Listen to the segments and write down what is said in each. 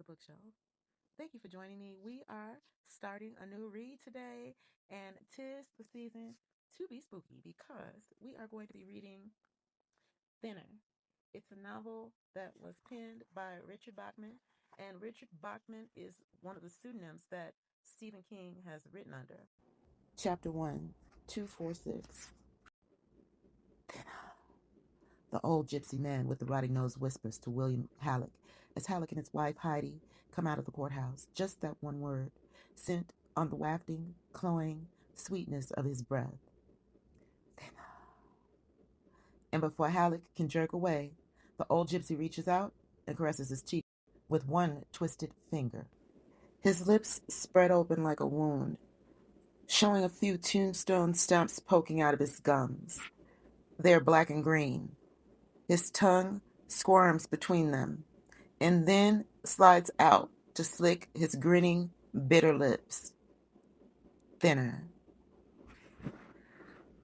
the bookshelf. Thank you for joining me. We are starting a new read today, and 'tis the season to be spooky because we are going to be reading Thinner. It's a novel that was penned by Richard Bachman, and Richard Bachman is one of the pseudonyms that Stephen King has written under. Chapter 1, 246. The old gypsy man with the rotting nose whispers to William Halleck as Halleck and his wife Heidi come out of the courthouse. Just that one word, sent on the wafting, cloying sweetness of his breath. And before Halleck can jerk away, the old gypsy reaches out and caresses his cheek with one twisted finger. His lips spread open like a wound, showing a few tombstone stumps poking out of his gums. They are black and green. His tongue squirms between them and then slides out to slick his grinning, bitter lips. Thinner.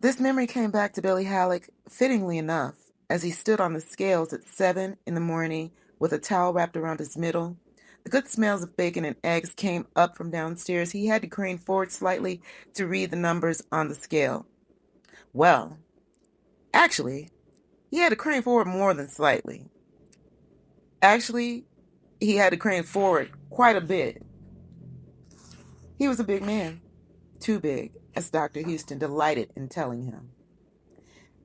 This memory came back to Billy Halleck, fittingly enough, as he stood on the scales at 7 in the morning with a towel wrapped around his middle. The good smells of bacon and eggs came up from downstairs. He had to crane forward slightly to read the numbers on the scale. Well, actually, he had to crane forward more than slightly. Actually, he had to crane forward quite a bit. He was a big man. Too big, as Dr. Houston delighted in telling him.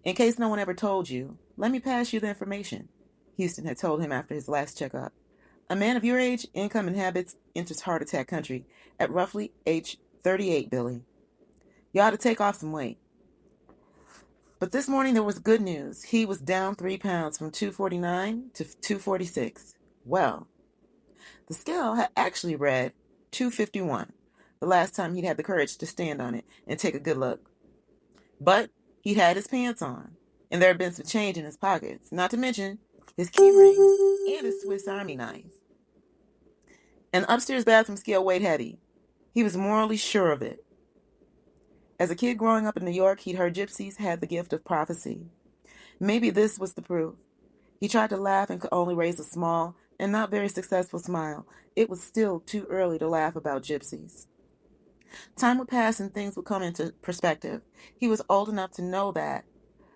In case no one ever told you, let me pass you the information, Houston had told him after his last checkup. A man of your age, income, and habits enters heart attack country at roughly age 38, Billy. You ought to take off some weight. But this morning there was good news. He was down 3 pounds from 249 to 246. Well, the scale had actually read 251, the last time he'd had the courage to stand on it and take a good look. But he'd had his pants on, and there had been some change in his pockets, not to mention his key ring and his Swiss Army knife. An upstairs bathroom scale weighed heavy. He was morally sure of it. As a kid growing up in New York, he'd heard gypsies had the gift of prophecy. Maybe this was the proof. He tried to laugh and could only raise a small and not very successful smile. It was still too early to laugh about gypsies. Time would pass and things would come into perspective. He was old enough to know that.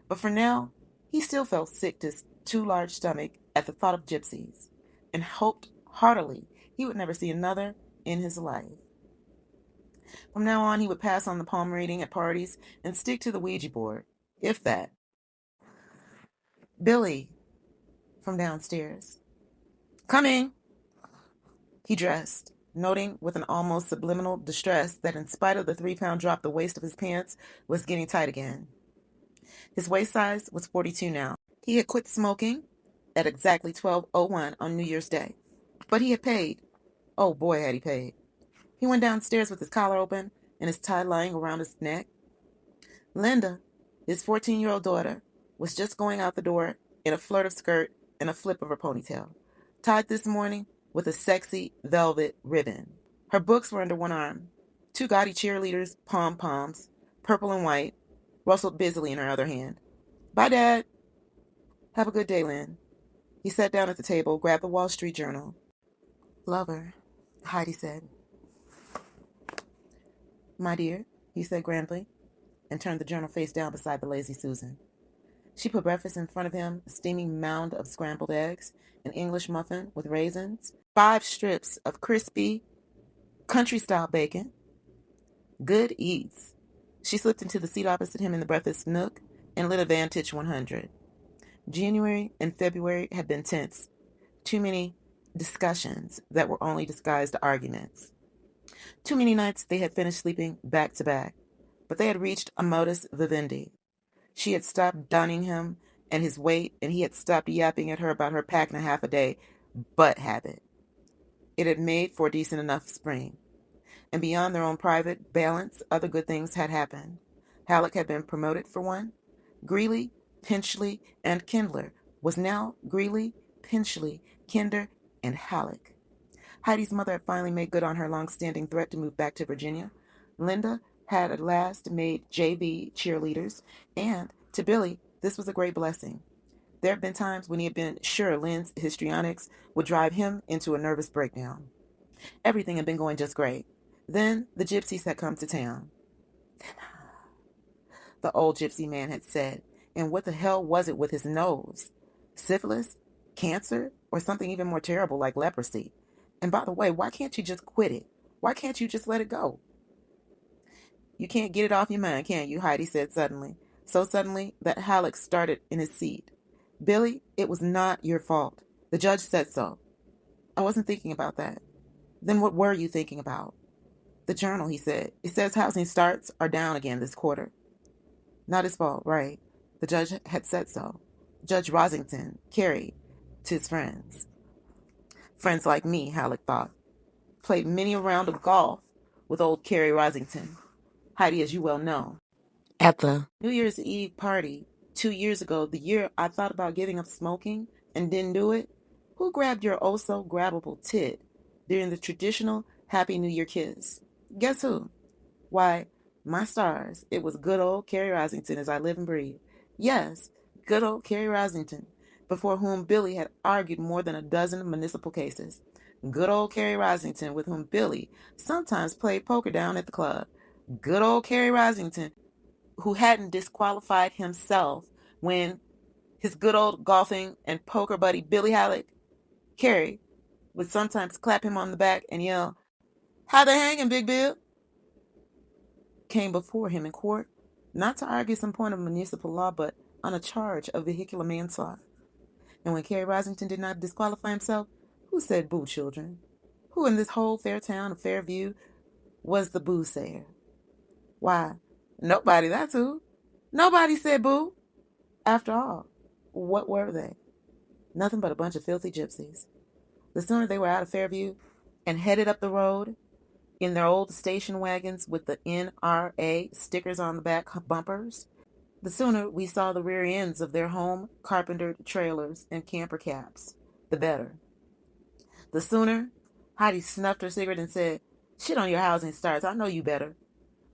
But for now, he still felt sick to his too large stomach at the thought of gypsies and hoped heartily he would never see another in his life. From now on, he would pass on the palm reading at parties and stick to the Ouija board, if that. Billy, from downstairs. Coming! He dressed, noting with an almost subliminal distress that in spite of the 3-pound drop, the waist of his pants was getting tight again. His waist size was 42 now. He had quit smoking at exactly 12:01 on New Year's Day. But he had paid. Oh boy, had he paid. He went downstairs with his collar open and his tie lying around his neck. Linda, his 14-year-old daughter, was just going out the door in a flirt of skirt and a flip of her ponytail, tied this morning with a sexy velvet ribbon. Her books were under one arm. 2 gaudy cheerleaders, pom-poms, purple and white, rustled busily in her other hand. Bye, Dad. Have a good day, Lynn. He sat down at the table, grabbed the Wall Street Journal. Lover, Heidi said. My dear, he said grandly, and turned the journal face down beside the lazy Susan. She put breakfast in front of him, a steaming mound of scrambled eggs, an English muffin with raisins, 5 strips of crispy, country-style bacon. Good eats. She slipped into the seat opposite him in the breakfast nook and lit a Vantage 100. January and February had been tense. Too many discussions that were only disguised arguments. Too many nights they had finished sleeping back to back, but they had reached a modus vivendi. She had stopped dunning him and his weight, and he had stopped yapping at her about her pack and a half a day butt habit. It had made for a decent enough spring. And beyond their own private balance, other good things had happened. Halleck had been promoted for one. Greeley, Pinchley, and Kindler was now Greeley, Pinchley, Kinder, and Halleck. Heidi's mother had finally made good on her long-standing threat to move back to Virginia. Linda had at last made JV cheerleaders, and to Billy, this was a great blessing. There had been times when he had been sure Lynn's histrionics would drive him into a nervous breakdown. Everything had been going just great. Then the gypsies had come to town. The old gypsy man had said, and what the hell was it with his nose? Syphilis? Cancer? Or something even more terrible like leprosy? And by the way, why can't you just quit it? Why can't you just let it go? You can't get it off your mind, can you? Heidi said suddenly. So suddenly that Halleck started in his seat. Billy, it was not your fault. The judge said so. I wasn't thinking about that. Then what were you thinking about? The journal, he said. It says housing starts are down again this quarter. Not his fault, right? The judge had said so. Judge Rosington carried to his friends. Friends like me, Halleck thought. Played many a round of golf with old Carrie Rosington. Heidi, as you well know. At the New Year's Eve party 2 years ago, the year I thought about giving up smoking and didn't do it, who grabbed your oh-so-grabbable tit during the traditional Happy New Year kiss? Guess who? Why, my stars, it was good old Carrie Rosington as I live and breathe. Yes, good old Carrie Rosington, before whom Billy had argued more than a dozen municipal cases. Good old Carrie Rosington, with whom Billy sometimes played poker down at the club. Good old Carrie Rosington, who hadn't disqualified himself when his good old golfing and poker buddy Billy Halleck, Carrie, would sometimes clap him on the back and yell, "How they hanging, Big Bill?" Came before him in court, not to argue some point of municipal law, but on a charge of vehicular manslaughter. And when Carrie Rosington did not disqualify himself, who said boo, children? Who in this whole fair town of Fairview was the boo sayer? Why, nobody, that's who. Nobody said boo. After all, what were they? Nothing but a bunch of filthy gypsies. The sooner they were out of Fairview and headed up the road in their old station wagons with the NRA stickers on the back bumpers, the sooner we saw the rear ends of their home carpentered trailers and camper caps, the better. The sooner, Heidi snuffed her cigarette and said, "Shit on your housing starts. I know you better."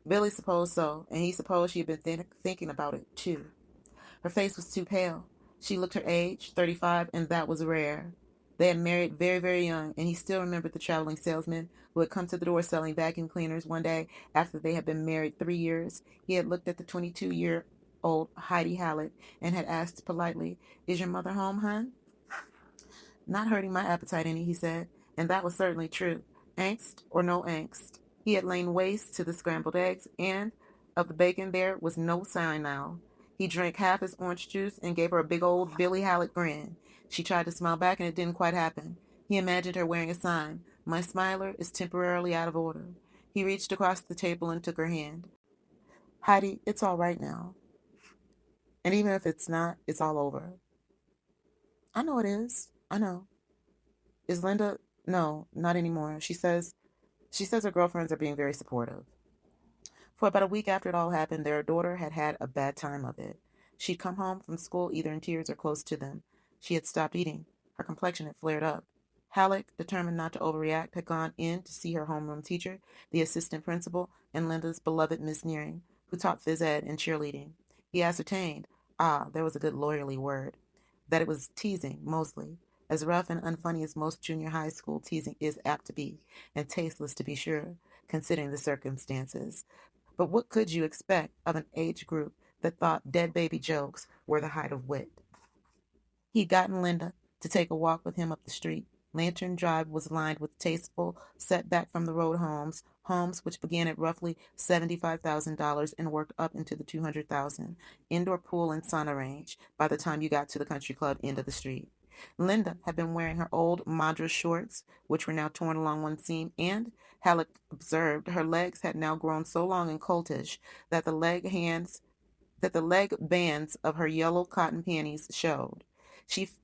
Billy supposed so, and he supposed she had been thinking about it, too. Her face was too pale. She looked her age, 35, and that was rare. They had married very, very young, and he still remembered the traveling salesman who had come to the door selling vacuum cleaners one day after they had been married 3 years. He had looked at the 22-year-old Heidi Hallett and had asked politely, "Is your mother home, hon?" "Not hurting my appetite any," he said, and that was certainly true. Angst or no angst. He had lain waste to the scrambled eggs, and of the bacon there was no sign now. He drank half his orange juice and gave her a big old Billy Hallett grin. She tried to smile back, and it didn't quite happen. He imagined her wearing a sign, "My smiler is temporarily out of order." He reached across the table and took her hand. "Heidi, it's all right now. And even if it's not, it's all over." "I know it is. I know." "Is Linda?" "No, not anymore. She says her girlfriends are being very supportive." For about a week after it all happened, their daughter had had a bad time of it. She'd come home from school either in tears or close to them. She had stopped eating. Her complexion had flared up. Halleck, determined not to overreact, had gone in to see her homeroom teacher, the assistant principal, and Linda's beloved Miss Nearing, who taught phys ed and cheerleading. He ascertained, there was a good lawyerly word, that it was teasing, mostly, as rough and unfunny as most junior high school teasing is apt to be, and tasteless to be sure, considering the circumstances. But what could you expect of an age group that thought dead baby jokes were the height of wit? He'd gotten Linda to take a walk with him up the street. Lantern Drive was lined with tasteful, set back from the road homes which began at roughly $75,000 and worked up into the $200,000, indoor pool and sauna range by the time you got to the country club end of the street. Linda had been wearing her old Madras shorts, which were now torn along one seam, and, Halleck observed, her legs had now grown so long and coltish that the leg bands of her yellow cotton panties showed.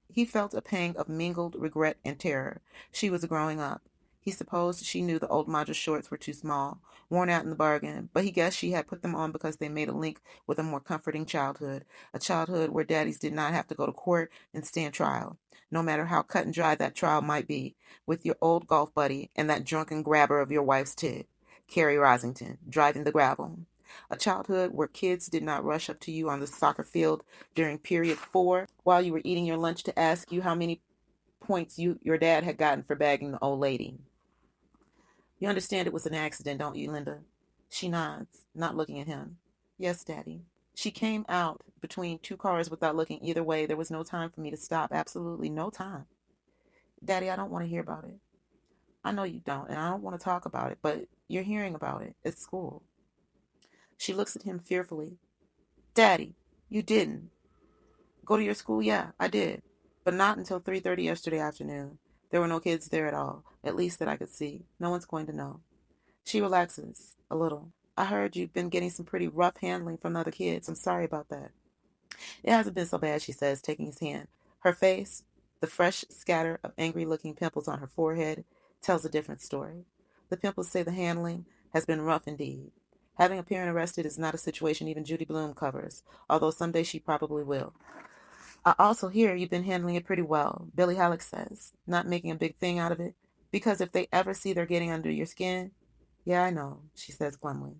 He felt a pang of mingled regret and terror. She was growing up. He supposed she knew the old Madras shorts were too small, worn out in the bargain, but he guessed she had put them on because they made a link with a more comforting childhood, a childhood where daddies did not have to go to court and stand trial, no matter how cut and dry that trial might be, with your old golf buddy and that drunken grabber of your wife's tit, Carrie Rosington, driving the gravel. A childhood where kids did not rush up to you on the soccer field during period 4 while you were eating your lunch to ask you how many points your dad had gotten for bagging the old lady. You understand it was an accident, don't you, Linda? She nods, not looking at him. Yes, Daddy. She came out between two cars without looking either way. There was no time for me to stop. Absolutely no time. Daddy, I don't want to hear about it. I know you don't, and I don't want to talk about it, but you're hearing about it at school. She looks at him fearfully. Daddy, you didn't. Go to your school? Yeah, I did. But not until 3:30 yesterday afternoon. There were no kids there at all, at least that I could see. No one's going to know. She relaxes a little. I heard you've been getting some pretty rough handling from the other kids. I'm sorry about that. It hasn't been so bad, she says, taking his hand. Her face, the fresh scatter of angry-looking pimples on her forehead, tells a different story. The pimples say the handling has been rough indeed. Having a parent arrested is not a situation even Judy Blume covers, although someday she probably will. I also hear you've been handling it pretty well, Billy Halleck says, not making a big thing out of it, because if they ever see they're getting under your skin. Yeah, I know, she says glumly.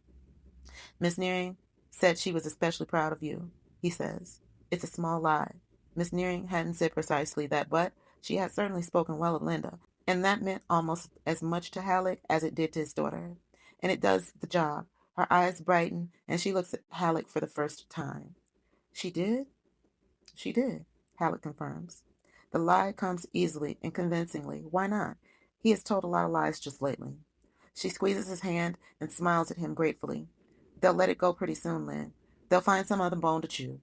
Miss Nearing said she was especially proud of you, he says. It's a small lie. Miss Nearing hadn't said precisely that, but she had certainly spoken well of Linda, and that meant almost as much to Halleck as it did to his daughter. And it does the job. Her eyes brighten, and she looks at Halleck for the first time. She did? She did, Halleck confirms. The lie comes easily and convincingly. Why not? He has told a lot of lies just lately. She squeezes his hand and smiles at him gratefully. They'll let it go pretty soon, Lynn. They'll find some other bone to chew.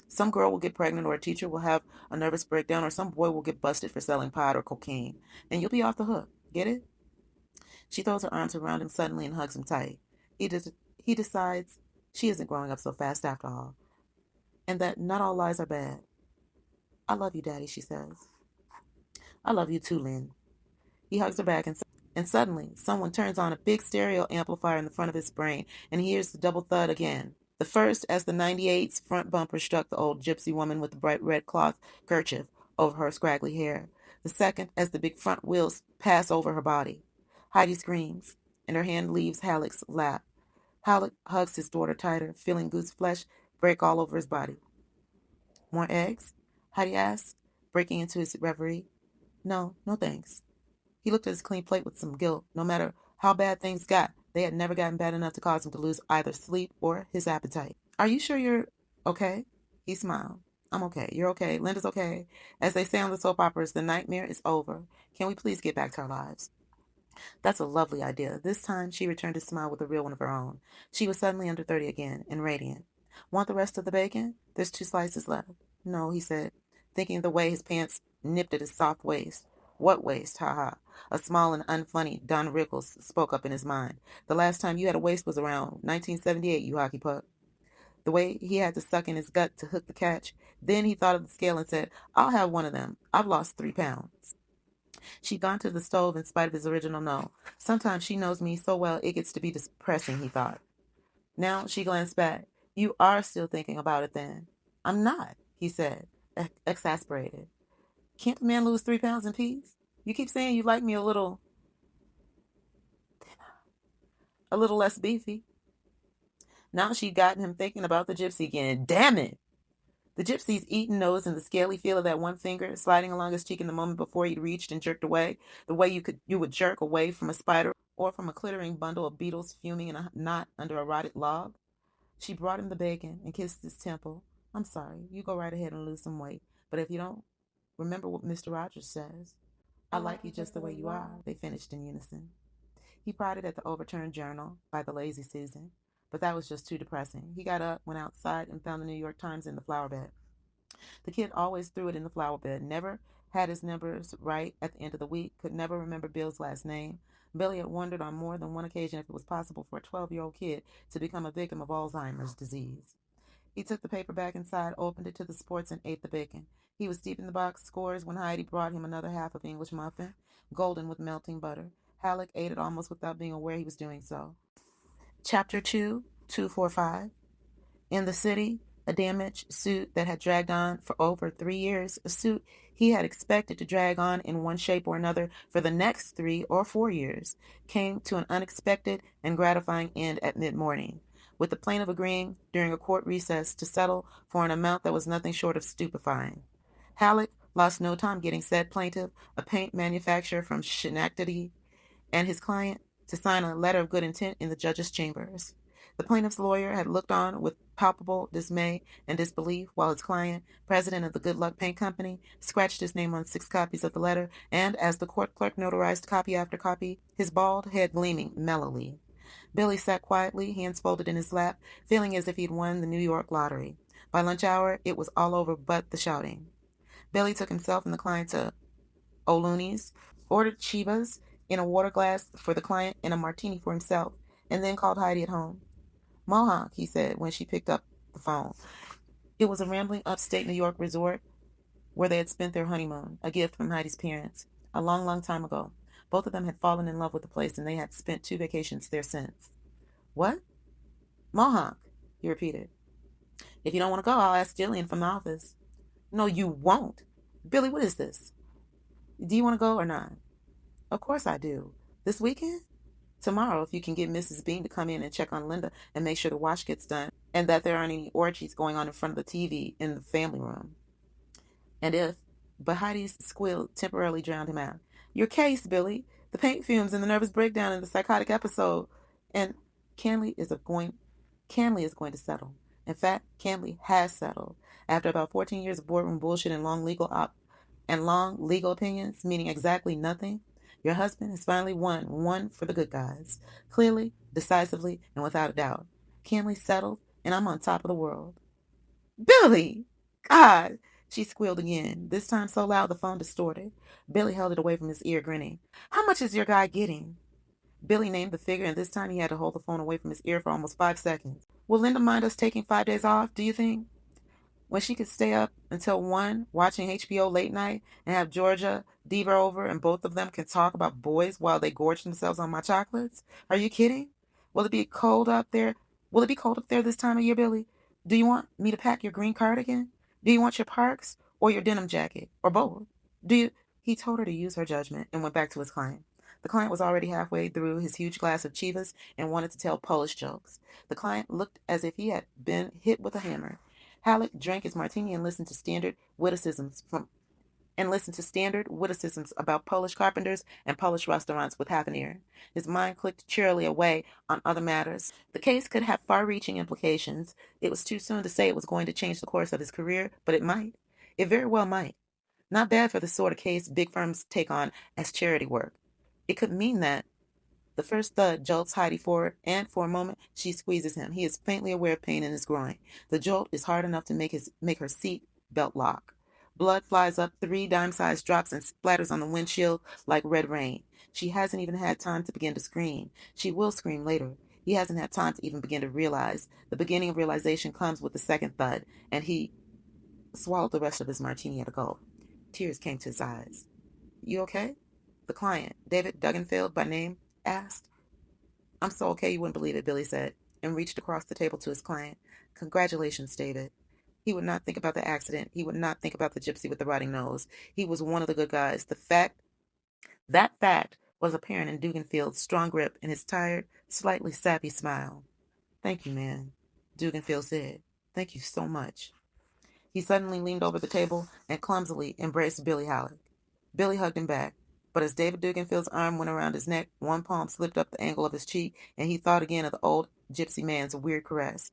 Some girl will get pregnant, or a teacher will have a nervous breakdown, or some boy will get busted for selling pot or cocaine, and you'll be off the hook. Get it? She throws her arms around him suddenly and hugs him tight. He decides she isn't growing up so fast after all, and that not all lies are bad. I love you, Daddy, she says. I love you too, Lynn. He hugs her back, and suddenly someone turns on a big stereo amplifier in the front of his brain, and he hears the double thud again. The first as the 98's front bumper struck the old gypsy woman with the bright red cloth kerchief over her scraggly hair. The second as the big front wheels pass over her body. Heidi screams, and her hand leaves Halleck's lap. Halleck hugs his daughter tighter, feeling goose flesh break all over his body. More eggs? Heidi asks, breaking into his reverie. No, no thanks. He looked at his clean plate with some guilt. No matter how bad things got, they had never gotten bad enough to cause him to lose either sleep or his appetite. Are you sure you're okay? He smiled. I'm okay. You're okay. Linda's okay. As they say on the soap operas, the nightmare is over. Can we please get back to our lives? That's a lovely idea. This time she returned his smile with a real one of her own. She was suddenly under 30 again and radiant. Want the rest of the bacon? There's 2 slices left. No, he said, thinking of the way his pants nipped at his soft waist. What waist? Ha ha. A small and unfunny Don Rickles spoke up in his mind. The last time you had a waist was around 1978, you hockey puck. The way he had to suck in his gut to hook the catch. Then he thought of the scale and said, I'll have one of them. I've lost 3 pounds. She'd gone to the stove in spite of his original no. Sometimes she knows me so well it gets to be depressing, he thought. Now she glanced back. You are still thinking about it then. I'm not, he said, exasperated. Can't a man lose 3 pounds in peace? You keep saying you like me a little less beefy. Now she'd gotten him thinking about the gypsy again. Damn it! The gypsy's eaten nose and the scaly feel of that one finger sliding along his cheek in the moment before he'd reached and jerked away, the way you would jerk away from a spider or from a clittering bundle of beetles fuming in a knot under a rotted log. She brought him the bacon and kissed his temple. I'm sorry. You go right ahead and lose some weight. But if you don't, remember what Mr. Rogers says. I like you just the way you are, they finished in unison. He prodded at the overturned journal by the lazy Susan, but that was just too depressing. He got up, went outside, and found the New York Times in the flower bed. The kid always threw it in the flower bed, never had his numbers right at the end of the week, could never remember Bill's last name. Billy had wondered on more than one occasion if it was possible for a 12-year-old kid to become a victim of Alzheimer's disease. He took the paper back inside, opened it to the sports, and ate the bacon. He was deep in the box scores when Heidi brought him another half of English muffin, golden with melting butter. Halleck ate it almost without being aware he was doing so. Chapter 2, 245. In the city, a damaged suit that had dragged on for over 3 years, a suit he had expected to drag on in one shape or another for the next 3 or 4 years, came to an unexpected and gratifying end at mid-morning. with the plaintiff agreeing during a court recess to settle for an amount that was nothing short of stupefying. Halleck lost no time getting said plaintiff, a paint manufacturer from Schenectady, and his client to sign a letter of good intent in the judge's chambers. The plaintiff's lawyer had looked on with palpable dismay and disbelief while his client, president of the Good Luck Paint Company, scratched his name on 6 copies of the letter, and as the court clerk notarized copy after copy, his bald head gleaming mellowly. Billy sat quietly, hands folded in his lap, feeling as if he'd won the New York lottery. By lunch hour, it was all over but the shouting. Billy took himself and the client to O'Looney's, ordered Chivas in a water glass for the client and a martini for himself, and then called Heidi at home. Mohawk, he said when she picked up the phone. It was a rambling upstate New York resort where they had spent their honeymoon, a gift from Heidi's parents, a long, long time ago. Both of them had fallen in love with the place, and they had spent 2 vacations there since. What? Mohawk, he repeated. If you don't want to go, I'll ask Jillian from the office. No, you won't. Billy, what is this? Do you want to go or not? Of course I do. This weekend? Tomorrow, if you can get Mrs. Bean to come in and check on Linda and make sure the wash gets done and that there aren't any orgies going on in front of the TV in the family room. And if, but Heidi's squeal temporarily drowned him out. Your case, Billy. The paint fumes and the nervous breakdown and the psychotic episode. And Canley is going to settle. In fact, Canley has settled. After about 14 years of boardroom bullshit and long legal opinions, meaning exactly nothing, your husband has finally won one for the good guys. Clearly, decisively, and without a doubt. Canley settled, and I'm on top of the world. Billy! God! She squealed again, this time so loud the phone distorted. Billy held it away from his ear, grinning. How much is your guy getting? Billy named the figure, and this time he had to hold the phone away from his ear for almost 5 seconds. Will Linda mind us taking 5 days off, do you think? When she could stay up until 1 watching HBO late night and have Georgia Diva over and both of them can talk about boys while they gorge themselves on my chocolates? Are you kidding? Will it be cold up there? Will it be cold up there this time of year, Billy? Do you want me to pack your green cardigan? Do you want your Parks or your denim jacket? Or both? Do you? He told her to use her judgment and went back to his client. The client was already halfway through his huge glass of Chivas and wanted to tell Polish jokes. The client looked as if he had been hit with a hammer. Halleck drank his martini and listened to standard witticisms about Polish carpenters and Polish restaurants with half an ear. His mind clicked cheerily away on other matters. The case could have far-reaching implications. It was too soon to say it was going to change the course of his career, but it might. It very well might. Not bad for the sort of case big firms take on as charity work. It could mean that the first thud jolts Heidi forward, and for a moment she squeezes him. He is faintly aware of pain in his groin. The jolt is hard enough to make her seat belt lock. Blood flies up 3 dime-sized drops and splatters on the windshield like red rain. She hasn't even had time to begin to scream. She will scream later. He hasn't had time to even begin to realize. The beginning of realization comes with the second thud, and he swallowed the rest of his martini at a gulp. Tears came to his eyes. You okay? The client, David Dugganfield by name, asked. I'm so okay you wouldn't believe it, Billy said, and reached across the table to his client. Congratulations, David. He would not think about the accident. He would not think about the gypsy with the rotting nose. He was one of the good guys. That fact was apparent in Duganfield's strong grip and his tired, slightly sappy smile. Thank you, man, Duganfield said. Thank you so much. He suddenly leaned over the table and clumsily embraced Billy Halleck. Billy hugged him back. But as David Duganfield's arm went around his neck, one palm slipped up the angle of his cheek, and he thought again of the old gypsy man's weird caress.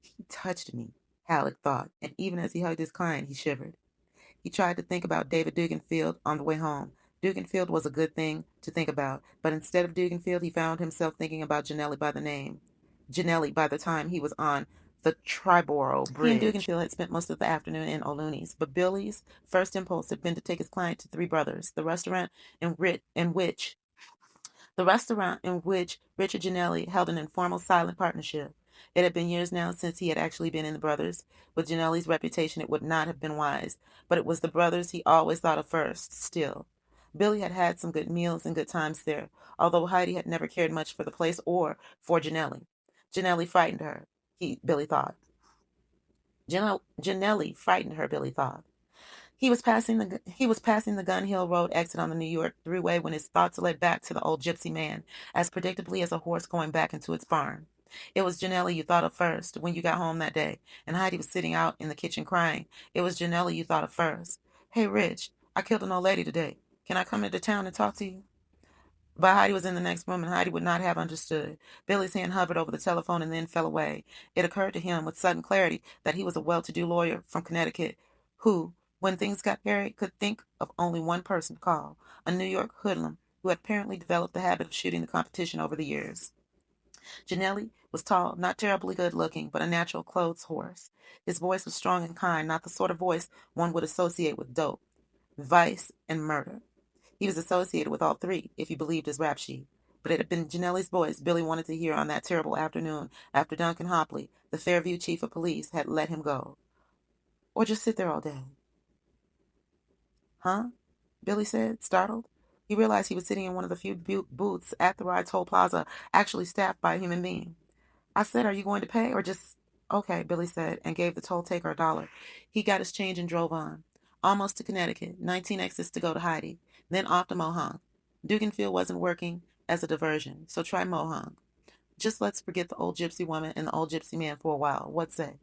He touched me, Halleck thought, and even as he hugged his client, he shivered. He tried to think about David Duganfield on the way home. Duganfield was a good thing to think about, but instead of Duganfield, he found himself thinking about Janelli by the name. Janelli by the time he was on the Triborough Bridge. He and Duganfield had spent most of the afternoon in O'Looney's, but Billy's first impulse had been to take his client to Three Brothers, the restaurant in which Richard Janelli held an informal silent partnership. It had been years now since he had actually been in the Brothers. With Janelli's reputation, it would not have been wise, but it was the Brothers he always thought of first, still. Billy had had some good meals and good times there, although Heidi had never cared much for the place or for Janelli. Janelli frightened her. Billy thought. Janelli frightened her, Billy thought. He was passing the Gun Hill Road exit on the New York Thruway when his thoughts led back to the old gypsy man, as predictably as a horse going back into its barn. It was Janelli you thought of first when you got home that day, and Heidi was sitting out in the kitchen crying. It was Janelli you thought of first. Hey, Rich, I killed an old lady today. Can I come into town and talk to you? But Heidi was in the next room, and Heidi would not have understood. Billy's hand hovered over the telephone and then fell away. It occurred to him with sudden clarity that he was a well-to-do lawyer from Connecticut who, when things got hairy, could think of only one person to call, a New York hoodlum who had apparently developed the habit of shooting the competition over the years. Janelli was tall, not terribly good-looking, but a natural clothes horse. His voice was strong and kind, not the sort of voice one would associate with dope, vice, and murder. He was associated with all three, if you believed his rap sheet. But it had been Janelli's voice Billy wanted to hear on that terrible afternoon after Duncan Hopley, the Fairview chief of police, had let him go. Or just sit there all day. Huh? Billy said, startled. He realized he was sitting in one of the few booths at the Ride Toll Plaza actually staffed by a human being. I said, are you going to pay or just... Okay, Billy said, and gave the toll taker $1. He got his change and drove on. Almost to Connecticut, 19 exits to go to Heidi, then off to Mohonk. Duganfield wasn't working as a diversion, so try Mohonk. Just let's forget the old gypsy woman and the old gypsy man for a while. What say?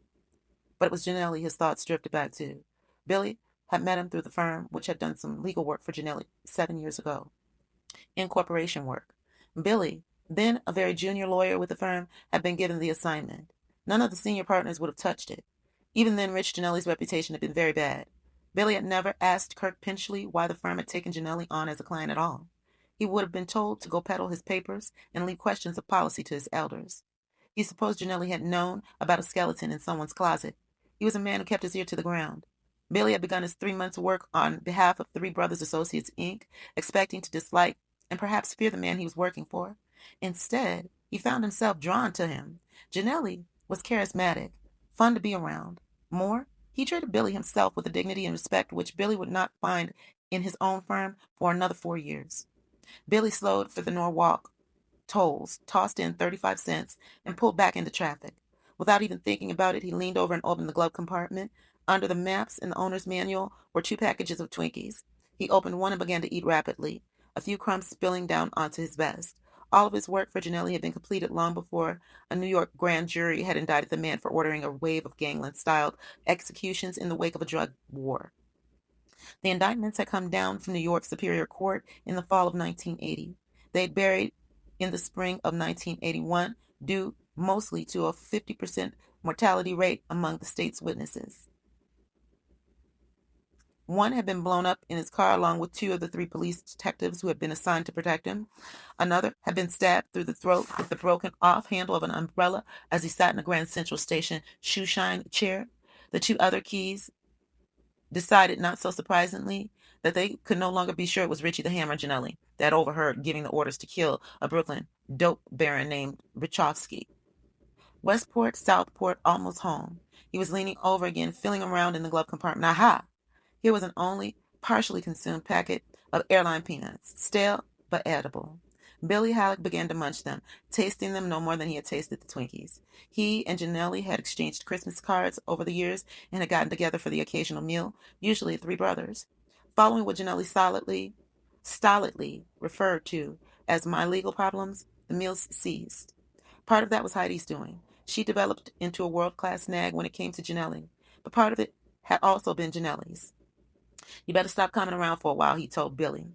But it was Janelli his thoughts drifted back to. Billy had met him through the firm which had done some legal work for Janelli 7 years ago. Incorporation work. Billy, then a very junior lawyer with the firm, had been given the assignment. None of the senior partners would have touched it. Even then, Rich Janelli's reputation had been very bad. Billy had never asked Kirk Pinchley why the firm had taken Janelli on as a client at all. He would have been told to go peddle his papers and leave questions of policy to his elders. He supposed Janelli had known about a skeleton in someone's closet. He was a man who kept his ear to the ground. Billy had begun his 3 months' work on behalf of Three Brothers Associates, Inc., expecting to dislike and perhaps fear the man he was working for. Instead, he found himself drawn to him. Janelli was charismatic, fun to be around. More, he treated Billy himself with a dignity and respect which Billy would not find in his own firm for another 4 years. Billy slowed for the Norwalk tolls, tossed in 35 cents, and pulled back into traffic. Without even thinking about it, he leaned over and opened the glove compartment. Under the maps in the owner's manual were 2 packages of Twinkies. He opened one and began to eat rapidly, a few crumbs spilling down onto his vest. All of his work for Janelli had been completed long before a New York grand jury had indicted the man for ordering a wave of gangland-styled executions in the wake of a drug war. The indictments had come down from New York Superior Court in the fall of 1980. They had buried in the spring of 1981, due mostly to a 50% mortality rate among the state's witnesses. One had been blown up in his car along with 2 of the 3 police detectives who had been assigned to protect him. Another had been stabbed through the throat with the broken off handle of an umbrella as he sat in a Grand Central Station shoeshine chair. The 2 other keys decided, not so surprisingly, that they could no longer be sure it was Richie the Hammer Janelli that overheard giving the orders to kill a Brooklyn dope baron named Richovsky. Westport, Southport, almost home. He was leaning over again, feeling around in the glove compartment. Aha! Here was an only partially consumed packet of airline peanuts, stale but edible. Billy Halleck began to munch them, tasting them no more than he had tasted the Twinkies. He and Janelli had exchanged Christmas cards over the years and had gotten together for the occasional meal, usually at Three Brothers. Following what Janelli stolidly referred to as my legal problems, the meals ceased. Part of that was Heidi's doing. She developed into a world-class nag when it came to Janelli, but part of it had also been Janelli's. You better stop coming around for a while, he told Billy.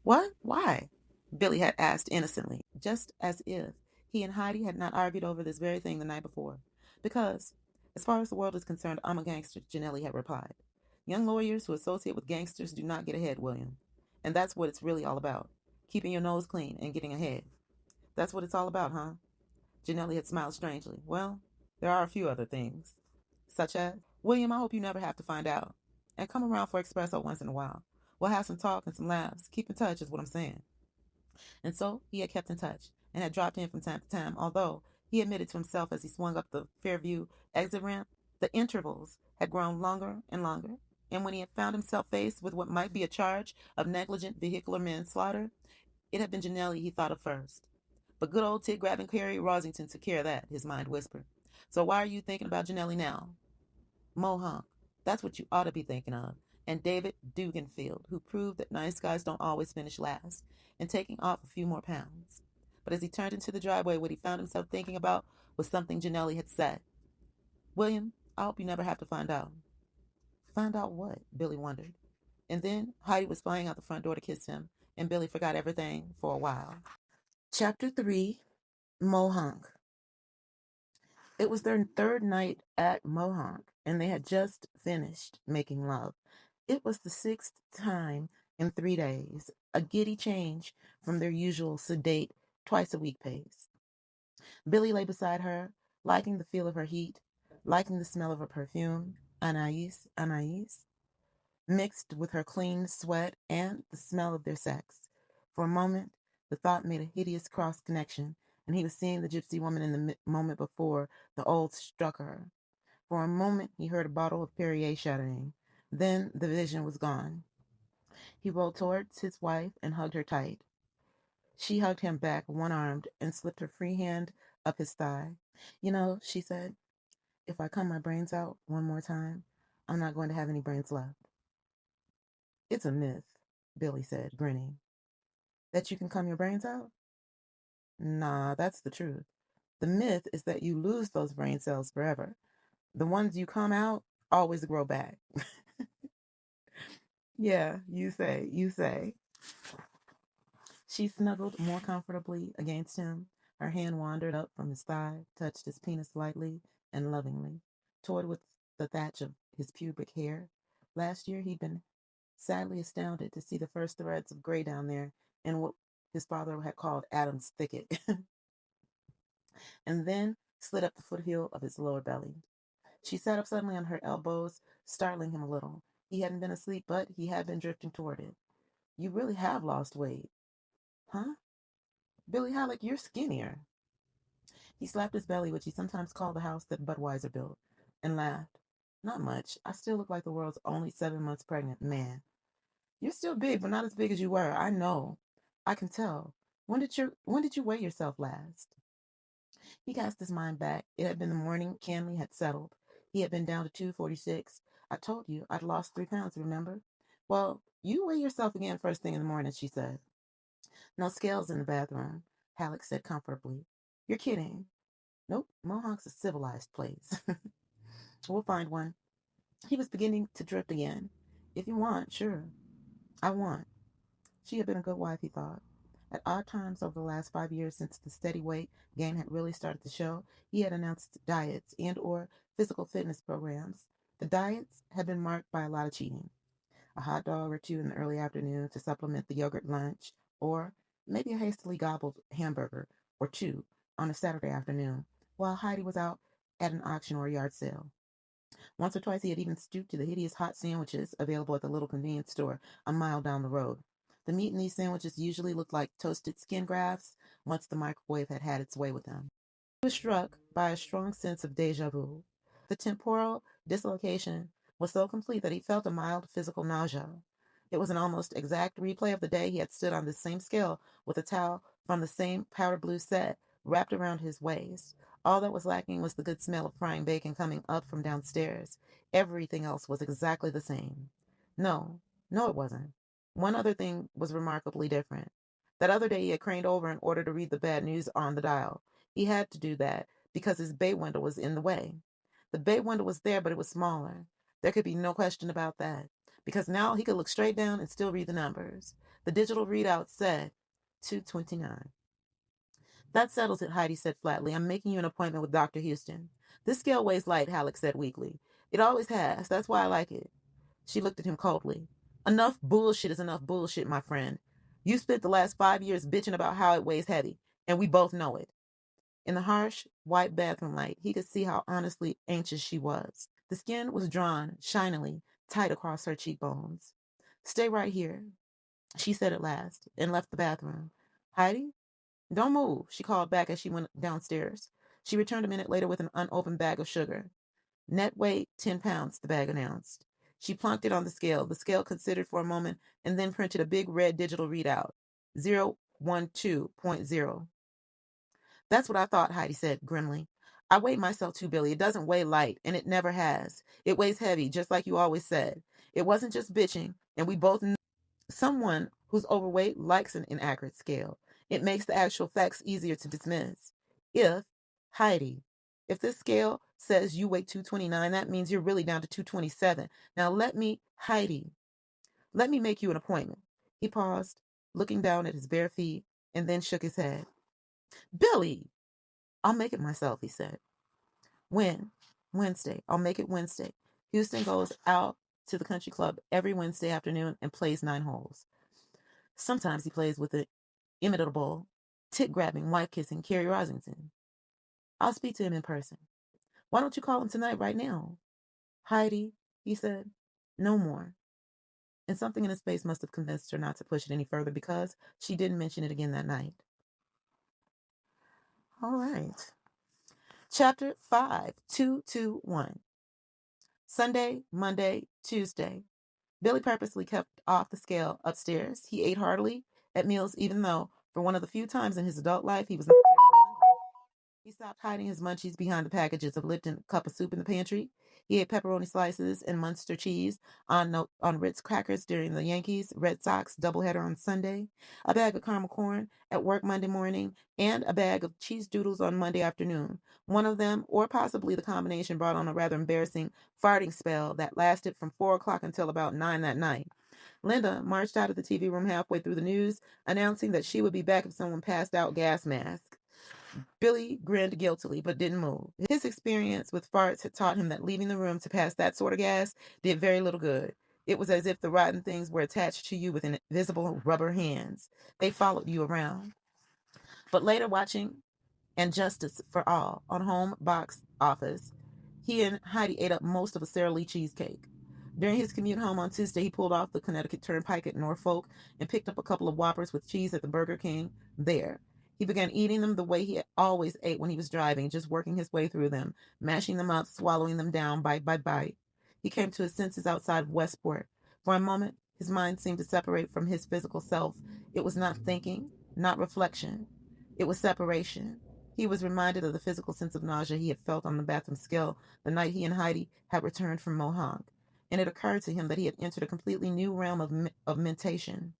What? Why? Billy had asked innocently, just as if he and Heidi had not argued over this very thing the night before. Because, as far as the world is concerned, I'm a gangster, Janelli had replied. Young lawyers who associate with gangsters do not get ahead, William. And that's what it's really all about. Keeping your nose clean and getting ahead. That's what it's all about, huh? Janelli had smiled strangely. Well, there are a few other things. Such as, William, I hope you never have to find out. And come around for espresso once in a while. We'll have some talk and some laughs. Keep in touch is what I'm saying. And so he had kept in touch and had dropped in from time to time, although he admitted to himself as he swung up the Fairview exit ramp, the intervals had grown longer and longer, and when he had found himself faced with what might be a charge of negligent vehicular manslaughter, it had been Janelli he thought of first. But good old Tig grabbing Carrie Rosington took care of that, his mind whispered. So why are you thinking about Janelli now? Mohonk. That's what you ought to be thinking of. And David Duganfield, who proved that nice guys don't always finish last, and taking off a few more pounds. But as he turned into the driveway, what he found himself thinking about was something Janelli had said. William, I hope you never have to find out. Find out what? Billy wondered. And then Heidi was flying out the front door to kiss him, and Billy forgot everything for a while. Chapter 3, Mohonk. It was their third night at Mohonk, and they had just finished making love. It was the sixth time in 3 days, a giddy change from their usual sedate, twice-a-week pace. Billy lay beside her, liking the feel of her heat, liking the smell of her perfume, Anais, Anais, mixed with her clean sweat and the smell of their sex. For a moment, the thought made a hideous cross connection, and he was seeing the gypsy woman in the moment before the old struck her. For a moment, he heard a bottle of Perrier shattering. Then the vision was gone. He rolled towards his wife and hugged her tight. She hugged him back, one-armed, and slipped her free hand up his thigh. You know, she said, if I come my brains out one more time, I'm not going to have any brains left. It's a myth, Billy said, grinning. That you can come your brains out? Nah, that's the truth. The myth is that you lose those brain cells forever. The ones you come out always grow back. Yeah, you say, you say. She snuggled more comfortably against him. Her hand wandered up from his thigh, touched his penis lightly and lovingly, toyed with the thatch of his pubic hair. Last year he'd been sadly astounded to see the first threads of gray down there in what his father had called Adam's thicket, and then slid up the foothill of his lower belly. She sat up suddenly on her elbows, startling him a little. He hadn't been asleep, but he had been drifting toward it. You really have lost weight. Huh? Billy Halleck, you're skinnier. He slapped his belly, which he sometimes called the house that Budweiser built, and laughed. Not much. I still look like the world's only 7 months pregnant man. You're still big, but not as big as you were. I know. I can tell. When did you weigh yourself last? He cast his mind back. It had been the morning Canley had settled. He had been down to 246. I told you I'd lost 3 pounds, remember? Well, you weigh yourself again first thing in the morning, she said. No scales in the bathroom, Halleck said comfortably. You're kidding. Nope, Mohonk's a civilized place. We'll find one. He was beginning to drift again. If you want, sure. I want. She had been a good wife, he thought. At odd times over the last 5 years since the steady weight gain had really started to show, he had announced diets and or physical fitness programs. The diets had been marked by a lot of cheating. A hot dog or two in the early afternoon to supplement the yogurt lunch, or maybe a hastily gobbled hamburger or two on a Saturday afternoon while Heidi was out at an auction or yard sale. Once or twice he had even stooped to the hideous hot sandwiches available at the little convenience store a mile down the road. The meat in these sandwiches usually looked like toasted skin grafts once the microwave had had its way with them. He was struck by a strong sense of deja vu. The temporal dislocation was so complete that he felt a mild physical nausea. It was an almost exact replay of the day he had stood on this same scale with a towel from the same powder blue set wrapped around his waist. All that was lacking was the good smell of frying bacon coming up from downstairs. Everything else was exactly the same. No, no, it wasn't. One other thing was remarkably different. That other day he had craned over in order to read the bad news on the dial. He had to do that because his bay window was in the way. The bay window was there, but it was smaller. There could be no question about that, because now he could look straight down and still read the numbers. The digital readout said 229. That settles it, Heidi said flatly. I'm making you an appointment with Dr. Houston. This scale weighs light, Halleck said weakly. It always has. That's why I like it. She looked at him coldly. Enough bullshit is enough bullshit, my friend. You spent the last 5 years bitching about how it weighs heavy, and we both know it. In the harsh, white bathroom light, he could see how honestly anxious she was. The skin was drawn, shinily, tight across her cheekbones. Stay right here, she said at last, and left the bathroom. Heidi? Don't move, she called back as she went downstairs. She returned a minute later with an unopened bag of sugar. Net weight, 10 pounds, the bag announced. She plunked it on the scale. The scale considered for a moment and then printed a big red digital readout. 012.0. That's what I thought, Heidi said grimly. I weigh myself too, Billy. It doesn't weigh light, and it never has. It weighs heavy, just like you always said. It wasn't just bitching, and we both know someone who's overweight likes an inaccurate scale. It makes the actual facts easier to dismiss. If, Heidi, if this scale says you weigh 229, that means you're really down to 227. Now Heidi, let me make you an appointment. He paused, looking down at his bare feet, and then shook his head. Billy, I'll make it myself, he said. When? Wednesday. I'll make it Wednesday. Houston goes out to the country club every Wednesday afternoon and plays 9 holes. Sometimes he plays with the inimitable, tit-grabbing, wife-kissing Kerry Rosington. I'll speak to him in person. Why don't you call him tonight, right now? Heidi, he said, no more. And something in his face must have convinced her not to push it any further because she didn't mention it again that night. All right. Chapter 5, 221. Sunday, Monday, Tuesday. Billy purposely kept off the scale upstairs. He ate heartily at meals, even though, for one of the few times in his adult life, he was not terribly hungry. He stopped hiding his munchies behind the packages of Lipton cup of soup in the pantry. He ate pepperoni slices and Munster cheese on Ritz crackers during the Yankees Red Sox doubleheader on Sunday, a bag of caramel corn at work Monday morning, and a bag of cheese doodles on Monday afternoon. One of them, or possibly the combination, brought on a rather embarrassing farting spell that lasted from 4 o'clock until about 9 that night. Linda marched out of the TV room halfway through the news, announcing that she would be back if someone passed out gas masks. Billy grinned guiltily, but didn't move. His experience with farts had taught him that leaving the room to pass that sort of gas did very little good. It was as if the rotten things were attached to you with invisible rubber hands. They followed you around. But later, watching and Justice for All on Home Box Office, he and Heidi ate up most of a Sara Lee cheesecake. During his commute home on Tuesday, he pulled off the Connecticut Turnpike at Norfolk and picked up a couple of Whoppers with cheese at the Burger King there. He began eating them the way he always ate when he was driving, just working his way through them, mashing them up, swallowing them down bite by bite. He came to his senses outside of Westport. For a moment, his mind seemed to separate from his physical self. It was not thinking, not reflection. It was separation. He was reminded of the physical sense of nausea he had felt on the bathroom scale the night he and Heidi had returned from Mohawk, and it occurred to him that he had entered a completely new realm of mentation.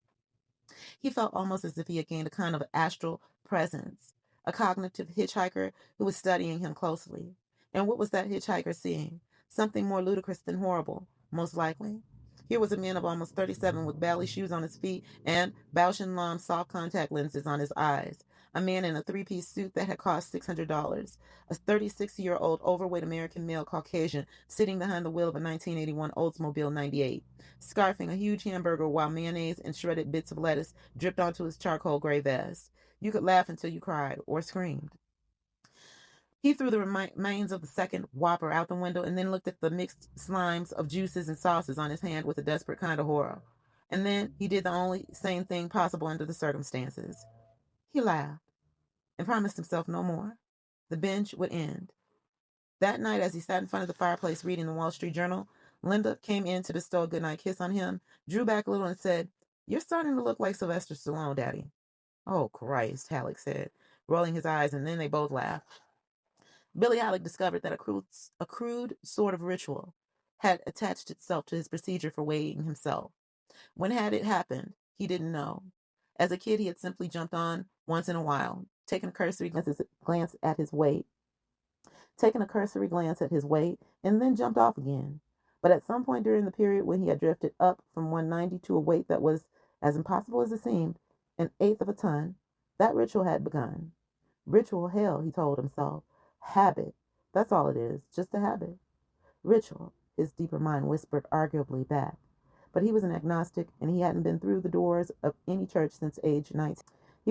He felt almost as if he had gained a kind of astral presence, a cognitive hitchhiker who was studying him closely. And what was that hitchhiker seeing? Something more ludicrous than horrible, most likely. Here was a man of almost 37 with bally shoes on his feet and Bausch & Lomb soft contact lenses on his eyes. A man in a three-piece suit that had cost $600. A 36-year-old overweight American male Caucasian sitting behind the wheel of a 1981 Oldsmobile 98, scarfing a huge hamburger while mayonnaise and shredded bits of lettuce dripped onto his charcoal gray vest. You could laugh until you cried or screamed. He threw the remains of the second Whopper out the window and then looked at the mixed slimes of juices and sauces on his hand with a desperate kind of horror. And then he did the only sane thing possible under the circumstances. He laughed and promised himself no more. The binge would end. That night, as he sat in front of the fireplace reading the Wall Street Journal, Linda came in to bestow a goodnight kiss on him, drew back a little, and said, "You're starting to look like Sylvester Stallone, Daddy." "Oh, Christ," Halleck said, rolling his eyes, and then they both laughed. Billy Halleck discovered that a crude sort of ritual had attached itself to his procedure for weighing himself. When had it happened? He didn't know. As a kid, he had simply jumped on once in a while, taken a cursory glance at his weight, and then jumped off again. But at some point during the period when he had drifted up from 190 to a weight that was as impossible as it seemed, an eighth of a ton, that ritual had begun. Ritual, hell, he told himself. Habit. That's all it is, just a habit. Ritual, his deeper mind whispered arguably back. But he was an agnostic, and he hadn't been through the doors of any church since age 19.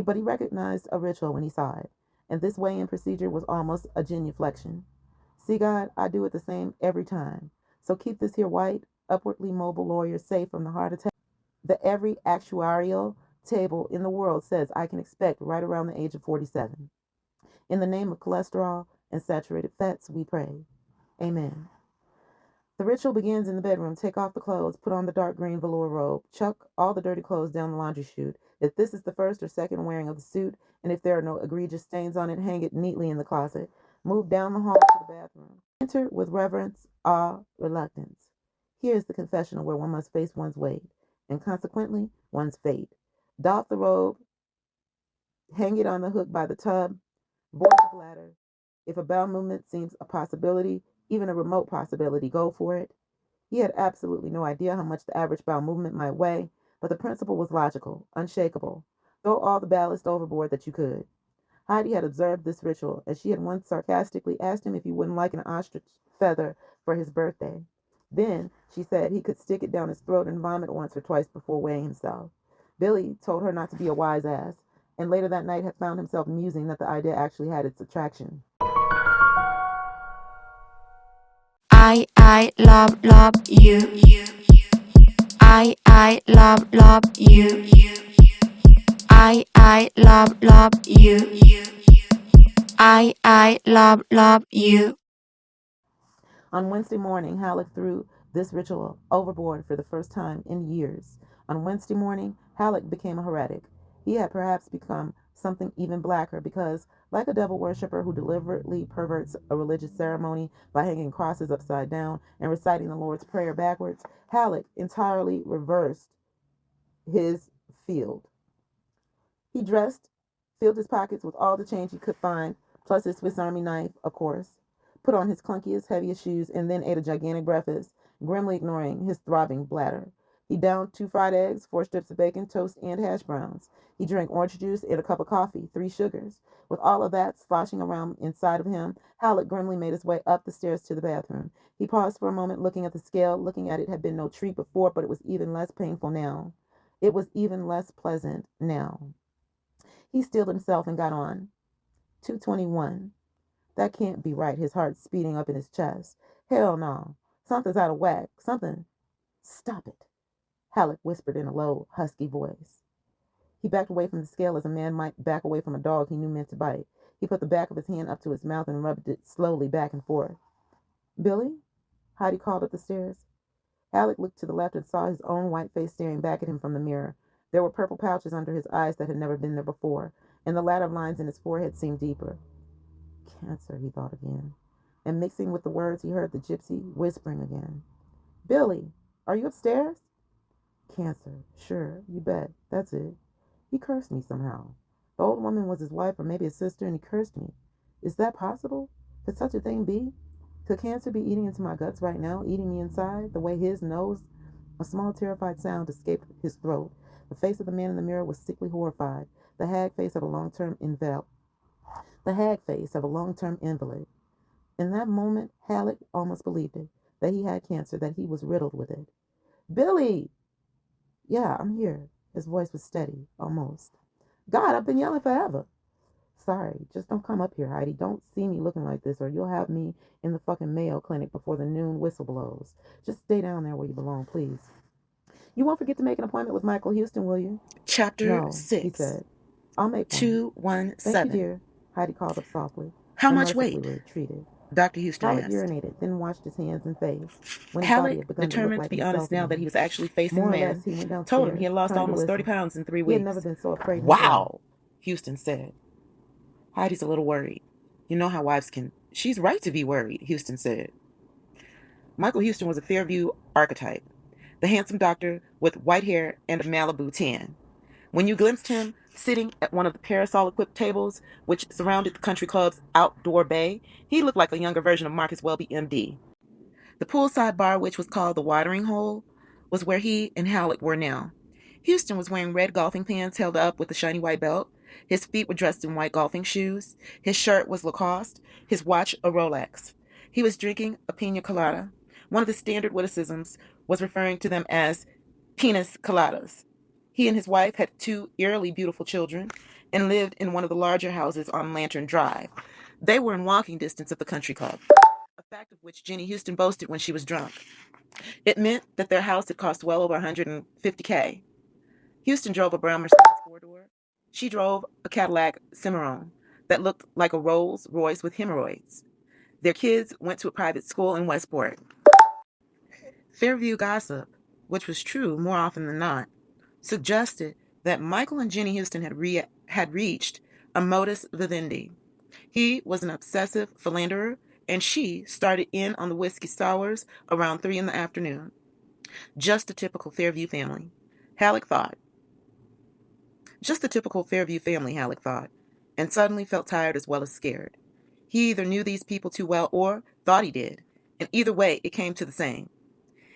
But he recognized a ritual when he saw it, and this weighing procedure was almost a genuflection. See, God, I do it the same every time. So keep this here white, upwardly mobile lawyer safe from the heart attack that every actuarial table in the world says I can expect right around the age of 47. In the name of cholesterol and saturated fats, we pray. Amen. The ritual begins in the bedroom. Take off the clothes, put on the dark green velour robe, chuck all the dirty clothes down the laundry chute. If this is the first or second wearing of the suit, and if there are no egregious stains on it, hang it neatly in the closet. Move down the hall to the bathroom. Enter with reverence, awe, reluctance. Here is the confessional where one must face one's weight, and consequently one's fate. Doff the robe, hang it on the hook by the tub, void the bladder, If a bowel movement seems a possibility, even a remote possibility, go for it. He had absolutely no idea how much the average bowel movement might weigh, but the principle was logical, unshakable. Throw all the ballast overboard that you could. Heidi had observed this ritual, and she had once sarcastically asked him if he wouldn't like an ostrich feather for his birthday. Then she said he could stick it down his throat and vomit once or twice before weighing himself. Billy told her not to be a wise ass, and later that night had found himself musing that the idea actually had its attraction. I love you. I love you. I love you. I love you. On Wednesday morning, Halleck threw this ritual overboard for the first time in years. On Wednesday morning, Halleck became a heretic. He had perhaps become something even blacker because, like a devil worshiper who deliberately perverts a religious ceremony by hanging crosses upside down and reciting the Lord's Prayer backwards, Halleck entirely reversed his field. He dressed, filled his pockets with all the change he could find, plus his Swiss Army knife, of course, put on his clunkiest, heaviest shoes, and then ate a gigantic breakfast, grimly ignoring his throbbing bladder. He downed 2 fried eggs, 4 strips of bacon, toast, and hash browns. He drank orange juice and a cup of coffee, 3 sugars. With all of that sloshing around inside of him, Howlett grimly made his way up the stairs to the bathroom. He paused for a moment, looking at the scale. Looking at it had been no treat before, but it was even less painful now. It was even less pleasant now. He steeled himself and got on. 221. That can't be right, his heart speeding up in his chest. Hell no. Something's out of whack. Something. Stop it, Halleck whispered in a low, husky voice. He backed away from the scale as a man might back away from a dog he knew meant to bite. He put the back of his hand up to his mouth and rubbed it slowly back and forth. Billy? Heidi called up the stairs. Halleck looked to the left and saw his own white face staring back at him from the mirror. There were purple pouches under his eyes that had never been there before, and the ladder of lines in his forehead seemed deeper. Cancer, he thought again. And mixing with the words, he heard the gypsy whispering again. Billy, are you upstairs? Cancer, sure, you bet, that's it. He cursed me somehow. The old woman was his wife or maybe his sister, and he cursed me. Is that possible? Could such a thing be? Could cancer be eating into my guts right now, eating me inside, the way his nose? A small, terrified sound escaped his throat. The face of the man in the mirror was sickly horrified, the hag face of a long-term invalid. The hag face of a long-term invalid. In that moment, Halleck almost believed it, that he had cancer, that he was riddled with it. Billy! Yeah, I'm here. His voice was steady, almost. God, I've been yelling forever. Sorry, just don't come up here, Heidi. Don't see me looking like this, or you'll have me in the fucking Mayo Clinic before the noon whistle blows. Just stay down there where you belong, please. You won't forget to make an appointment with Michael Houston, will you? Chapter No, he 6, said. I'll make one. Thank you, 217. dear, Heidi called up softly, How and much mercifully weight? retreated. Dr. Houston Halleck Halleck asked. urinated, then washed his hands and face. When he thought he Halleck, had begun to look determined to like be honest himself now that he again, was actually facing more the or less, man, he went told him he downstairs, had lost trying to almost 30 listen. pounds in 3 He had never weeks. been so afraid in his life. Wow, Houston said. Heidi's a little worried. You know how wives can. She's right to be worried, Houston said. Michael Houston was a Fairview archetype, the handsome doctor with white hair and a Malibu tan. When you glimpsed him sitting at one of the parasol equipped tables which surrounded the country club's outdoor bay, he looked like a younger version of Marcus Welby, MD. The poolside bar, which was called the Watering Hole, was where he and Halleck were now. Houston was wearing red golfing pants held up with a shiny white belt. His feet were dressed in white golfing shoes. His shirt was Lacoste, his watch a Rolex. He was drinking a pina colada. One of the standard witticisms was referring to them as penis coladas. He and his wife had 2 eerily beautiful children and lived in one of the larger houses on Lantern Drive. They were in walking distance of the country club, a fact of which Jenny Houston boasted when she was drunk. It meant that their house had cost well over $150K. Houston drove a brown Mercedes four-door. She drove a Cadillac Cimarron that looked like a Rolls Royce with hemorrhoids. Their kids went to a private school in Westport. Fairview gossip, which was true more often than not, suggested that Michael and Jenny Houston had reached a modus vivendi. He was an obsessive philanderer, and she started in on the whiskey sours around 3 in the afternoon. Just a typical Fairview family, Halleck thought. Just a typical Fairview family, Halleck thought, and suddenly felt tired as well as scared. He either knew these people too well or thought he did, and either way, it came to the same.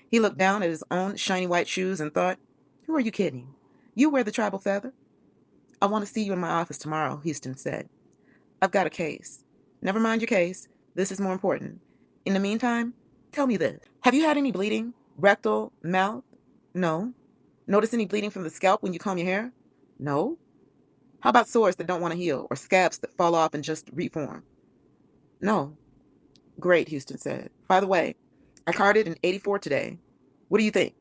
He looked down at his own shiny white shoes and thought, who are you kidding? You wear the tribal feather? I want to see you in my office tomorrow, Houston said. I've got a case. Never mind your case. This is more important. In the meantime, tell me this. Have you had any bleeding? Rectal, mouth? No. Notice any bleeding from the scalp when you comb your hair? No. How about sores that don't want to heal or scabs that fall off and just reform? No. Great, Houston said. By the way, I carded in 84 today. What do you think?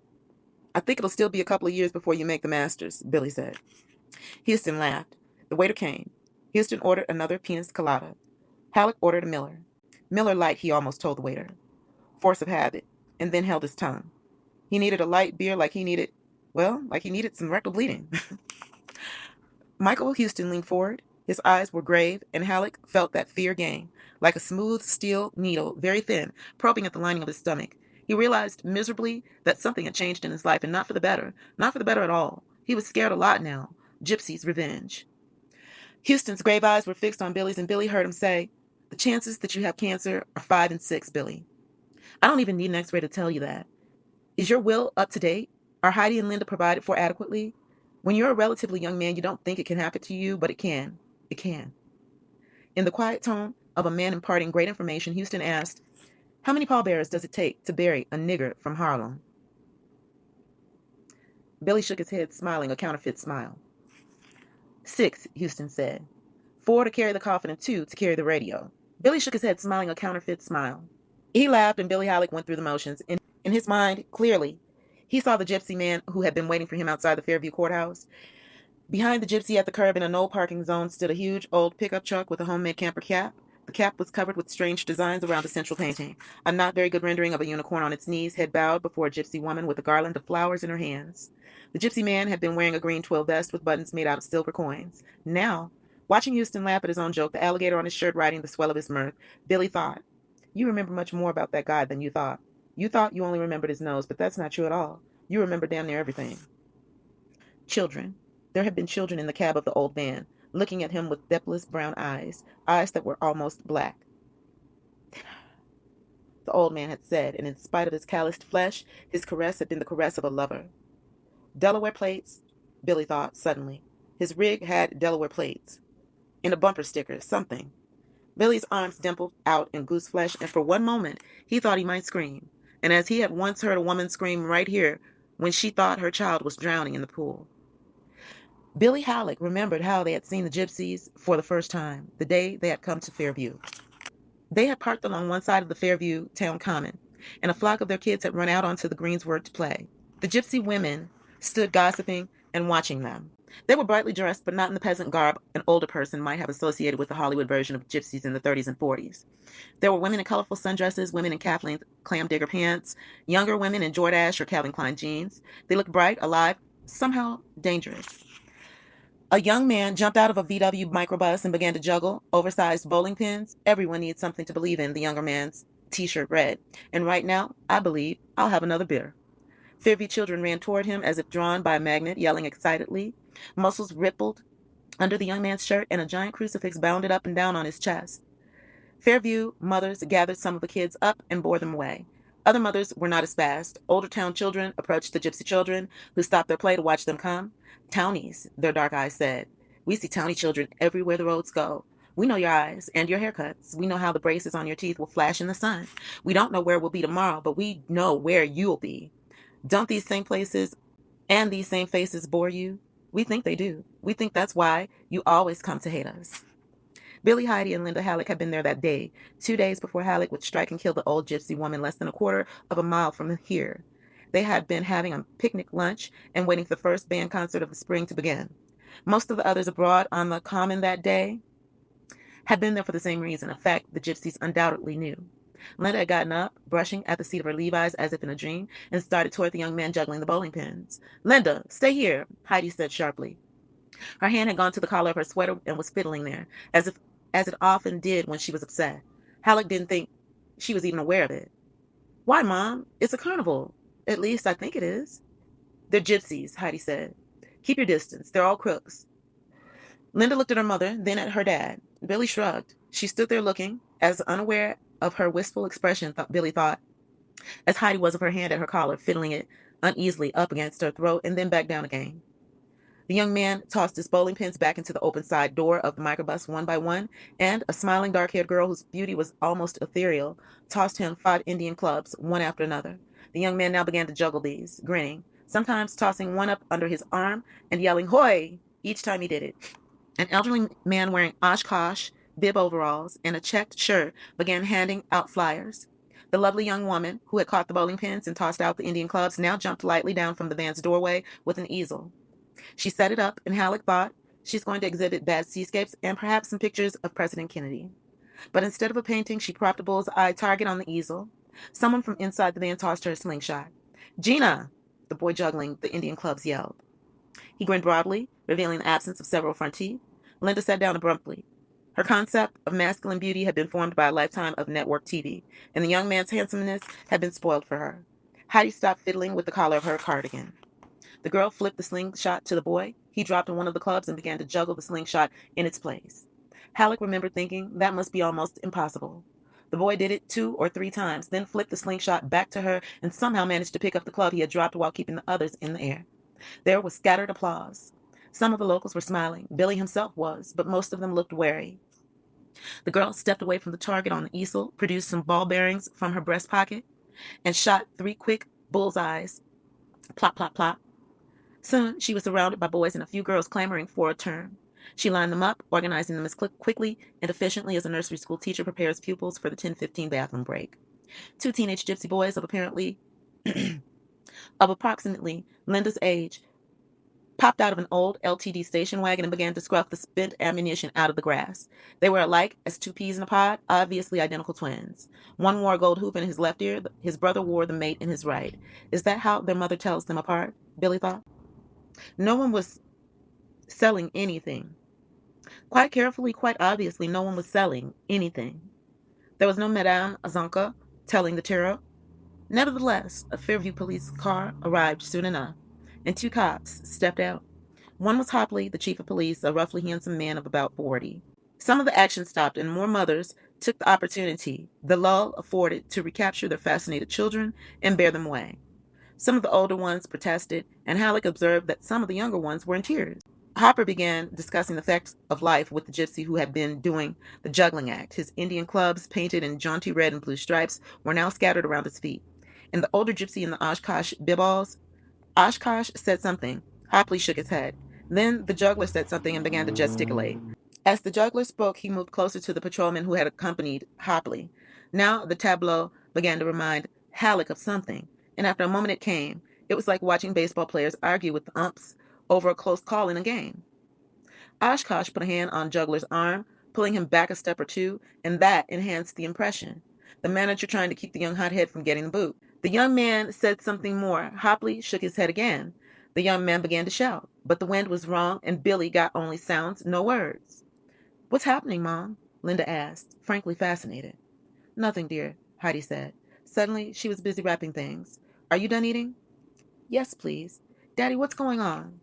I think it'll still be a couple of years before you make the Masters, Billy said. Houston laughed. The waiter came. Houston ordered another pina colada. Halleck ordered a Miller. Miller Lite, he almost told the waiter. Force of habit, and then held his tongue. He needed a light beer like he needed some rectal bleeding. Michael Houston leaned forward. His eyes were grave, and Halleck felt that fear gain, like a smooth steel needle, very thin, probing at the lining of his stomach. He realized miserably that something had changed in his life, and not for the better. Not for the better at all. He was scared a lot now. Gypsy's revenge. Houston's grave eyes were fixed on Billy's, and Billy heard him say, the chances that you have cancer are 5 in 6, Billy. I don't even need an x-ray to tell you that. Is your will up to date? Are Heidi and Linda provided for adequately? When you're a relatively young man, you don't think it can happen to you, but it can. It can. In the quiet tone of a man imparting great information, Houston asked, how many pallbearers does it take to bury a nigger from Harlem? Billy shook his head, smiling a counterfeit smile. 6, Houston said. 4 to carry the coffin and 2 to carry the radio. Billy shook his head, smiling a counterfeit smile. He laughed, and Billy Halleck went through the motions. In his mind, clearly, he saw the gypsy man who had been waiting for him outside the Fairview courthouse. Behind the gypsy at the curb in a no parking zone stood a huge old pickup truck with a homemade camper cap. The cap was covered with strange designs around the central painting. A not very good rendering of a unicorn on its knees, head bowed before a gypsy woman with a garland of flowers in her hands. The gypsy man had been wearing a green twill vest with buttons made out of silver coins. Now, watching Houston laugh at his own joke, the alligator on his shirt riding the swell of his mirth, Billy thought, you remember much more about that guy than you thought. You thought you only remembered his nose, but that's not true at all. You remember damn near everything. Children. There had been children in the cab of the old van, looking at him with depthless brown eyes, eyes that were almost black. The old man had said, and in spite of his calloused flesh, his caress had been the caress of a lover. Delaware plates, Billy thought suddenly. His rig had Delaware plates. And a bumper sticker, something. Billy's arms dimpled out in goose flesh, and for one moment he thought he might scream. And as he had once heard a woman scream right here when she thought her child was drowning in the pool. Billy Halleck remembered how they had seen the gypsies for the first time, the day they had come to Fairview. They had parked along one side of the Fairview town common, and a flock of their kids had run out onto the greensward to play. The gypsy women stood gossiping and watching them. They were brightly dressed, but not in the peasant garb an older person might have associated with the Hollywood version of gypsies in the 30s and 40s. There were women in colorful sundresses, women in calf-length clam digger pants, younger women in Jordache or Calvin Klein jeans. They looked bright, alive, somehow dangerous. A young man jumped out of a VW microbus and began to juggle oversized bowling pins. Everyone needs something to believe in, the younger man's T-shirt read. And right now, I believe I'll have another beer. Fairview children ran toward him as if drawn by a magnet, yelling excitedly. Muscles rippled under the young man's shirt, and a giant crucifix bounded up and down on his chest. Fairview mothers gathered some of the kids up and bore them away. Other mothers were not as fast. Older town children approached the gypsy children, who stopped their play to watch them come. Townies, their dark eyes said. We see townie children everywhere the roads go. We know your eyes and your haircuts. We know how the braces on your teeth will flash in the sun. We don't know where we'll be tomorrow, but we know where you'll be. Don't these same places and these same faces bore you? We think they do. We think that's why you always come to hate us. Billy, Heidi, and Linda Halleck had been there that day, 2 days before Halleck would strike and kill the old gypsy woman less than a quarter of a mile from here. They had been having a picnic lunch and waiting for the first band concert of the spring to begin. Most of the others abroad on the common that day had been there for the same reason, a fact the gypsies undoubtedly knew. Linda had gotten up, brushing at the seat of her Levi's as if in a dream, and started toward the young man juggling the bowling pins. Linda, stay here, Heidi said sharply. Her hand had gone to the collar of her sweater and was fiddling there, as it often did when she was upset. Halleck didn't think she was even aware of it. Why, Mom? It's a carnival. At least I think it is. They're gypsies, Heidi said. Keep your distance. They're all crooks. Linda looked at her mother, then at her dad. Billy shrugged. She stood there looking, as unaware of her wistful expression, Billy thought, as Heidi was of her hand at her collar, fiddling it uneasily up against her throat and then back down again. The young man tossed his bowling pins back into the open side door of the microbus one by one, and a smiling dark-haired girl whose beauty was almost ethereal tossed him 5 Indian clubs, one after another. The young man now began to juggle these, grinning, sometimes tossing one up under his arm and yelling "Hoy!" each time he did it. An elderly man wearing Oshkosh bib overalls and a checked shirt began handing out flyers. The lovely young woman, who had caught the bowling pins and tossed out the Indian clubs, now jumped lightly down from the van's doorway with an easel. She set it up, and Halleck thought, she's going to exhibit bad seascapes and perhaps some pictures of President Kennedy. But instead of a painting, she propped a bull's-eye target on the easel. Someone from inside the van tossed her a slingshot. "Gina!" the boy juggling the Indian clubs yelled. He grinned broadly, revealing the absence of several front teeth. Linda sat down abruptly. Her concept of masculine beauty had been formed by a lifetime of network TV, and the young man's handsomeness had been spoiled for her. Heidi stopped fiddling with the collar of her cardigan. The girl flipped the slingshot to the boy. He dropped on one of the clubs and began to juggle the slingshot in its place. Halleck remembered thinking that must be almost impossible. The boy did it 2 or 3 times, then flipped the slingshot back to her and somehow managed to pick up the club he had dropped while keeping the others in the air. There was scattered applause. Some of the locals were smiling. Billy himself was, but most of them looked wary. The girl stepped away from the target on the easel, produced some ball bearings from her breast pocket, and shot 3 quick bullseyes. Plop, plop, plop. Soon she was surrounded by boys and a few girls clamoring for a turn. She lined them up, organizing them as quickly and efficiently as a nursery school teacher prepares pupils for the 10:15 bathroom break. 2 teenage gypsy boys of approximately Linda's age popped out of an old LTD station wagon and began to scruff the spent ammunition out of the grass. They were alike as 2 peas in a pod, obviously identical twins. One wore a gold hoop in his left ear, his brother wore the mate in his right. Is that how their mother tells them apart? Billy thought. No one was selling anything. Quite carefully, quite obviously, no one was selling anything. There was no Madame Azanka telling the terror. Nevertheless, a Fairview police car arrived soon enough, and 2 cops stepped out. One was Hopley, the chief of police, a roughly handsome man of about 40. Some of the action stopped, and more mothers took the opportunity, the lull afforded, to recapture their fascinated children and bear them away. Some of the older ones protested, and Halleck observed that some of the younger ones were in tears. Hopper began discussing the facts of life with the gypsy who had been doing the juggling act. His Indian clubs, painted in jaunty red and blue stripes, were now scattered around his feet. And the older gypsy in the Oshkosh bibballs, Oshkosh said something. Hopley shook his head. Then the juggler said something and began to gesticulate. As the juggler spoke, he moved closer to the patrolman who had accompanied Hopley. Now the tableau began to remind Halleck of something, and after a moment it came. It was like watching baseball players argue with the umps over a close call in a game. Oshkosh put a hand on Juggler's arm, pulling him back a step or two, and that enhanced the impression. The manager trying to keep the young hothead from getting the boot. The young man said something more. Hopley shook his head again. The young man began to shout, but the wind was wrong, and Billy got only sounds, no words. "What's happening, Mom?" Linda asked, frankly fascinated. "Nothing, dear," Heidi said. Suddenly, she was busy wrapping things. "Are you done eating?" "Yes, please." "Daddy, what's going on?"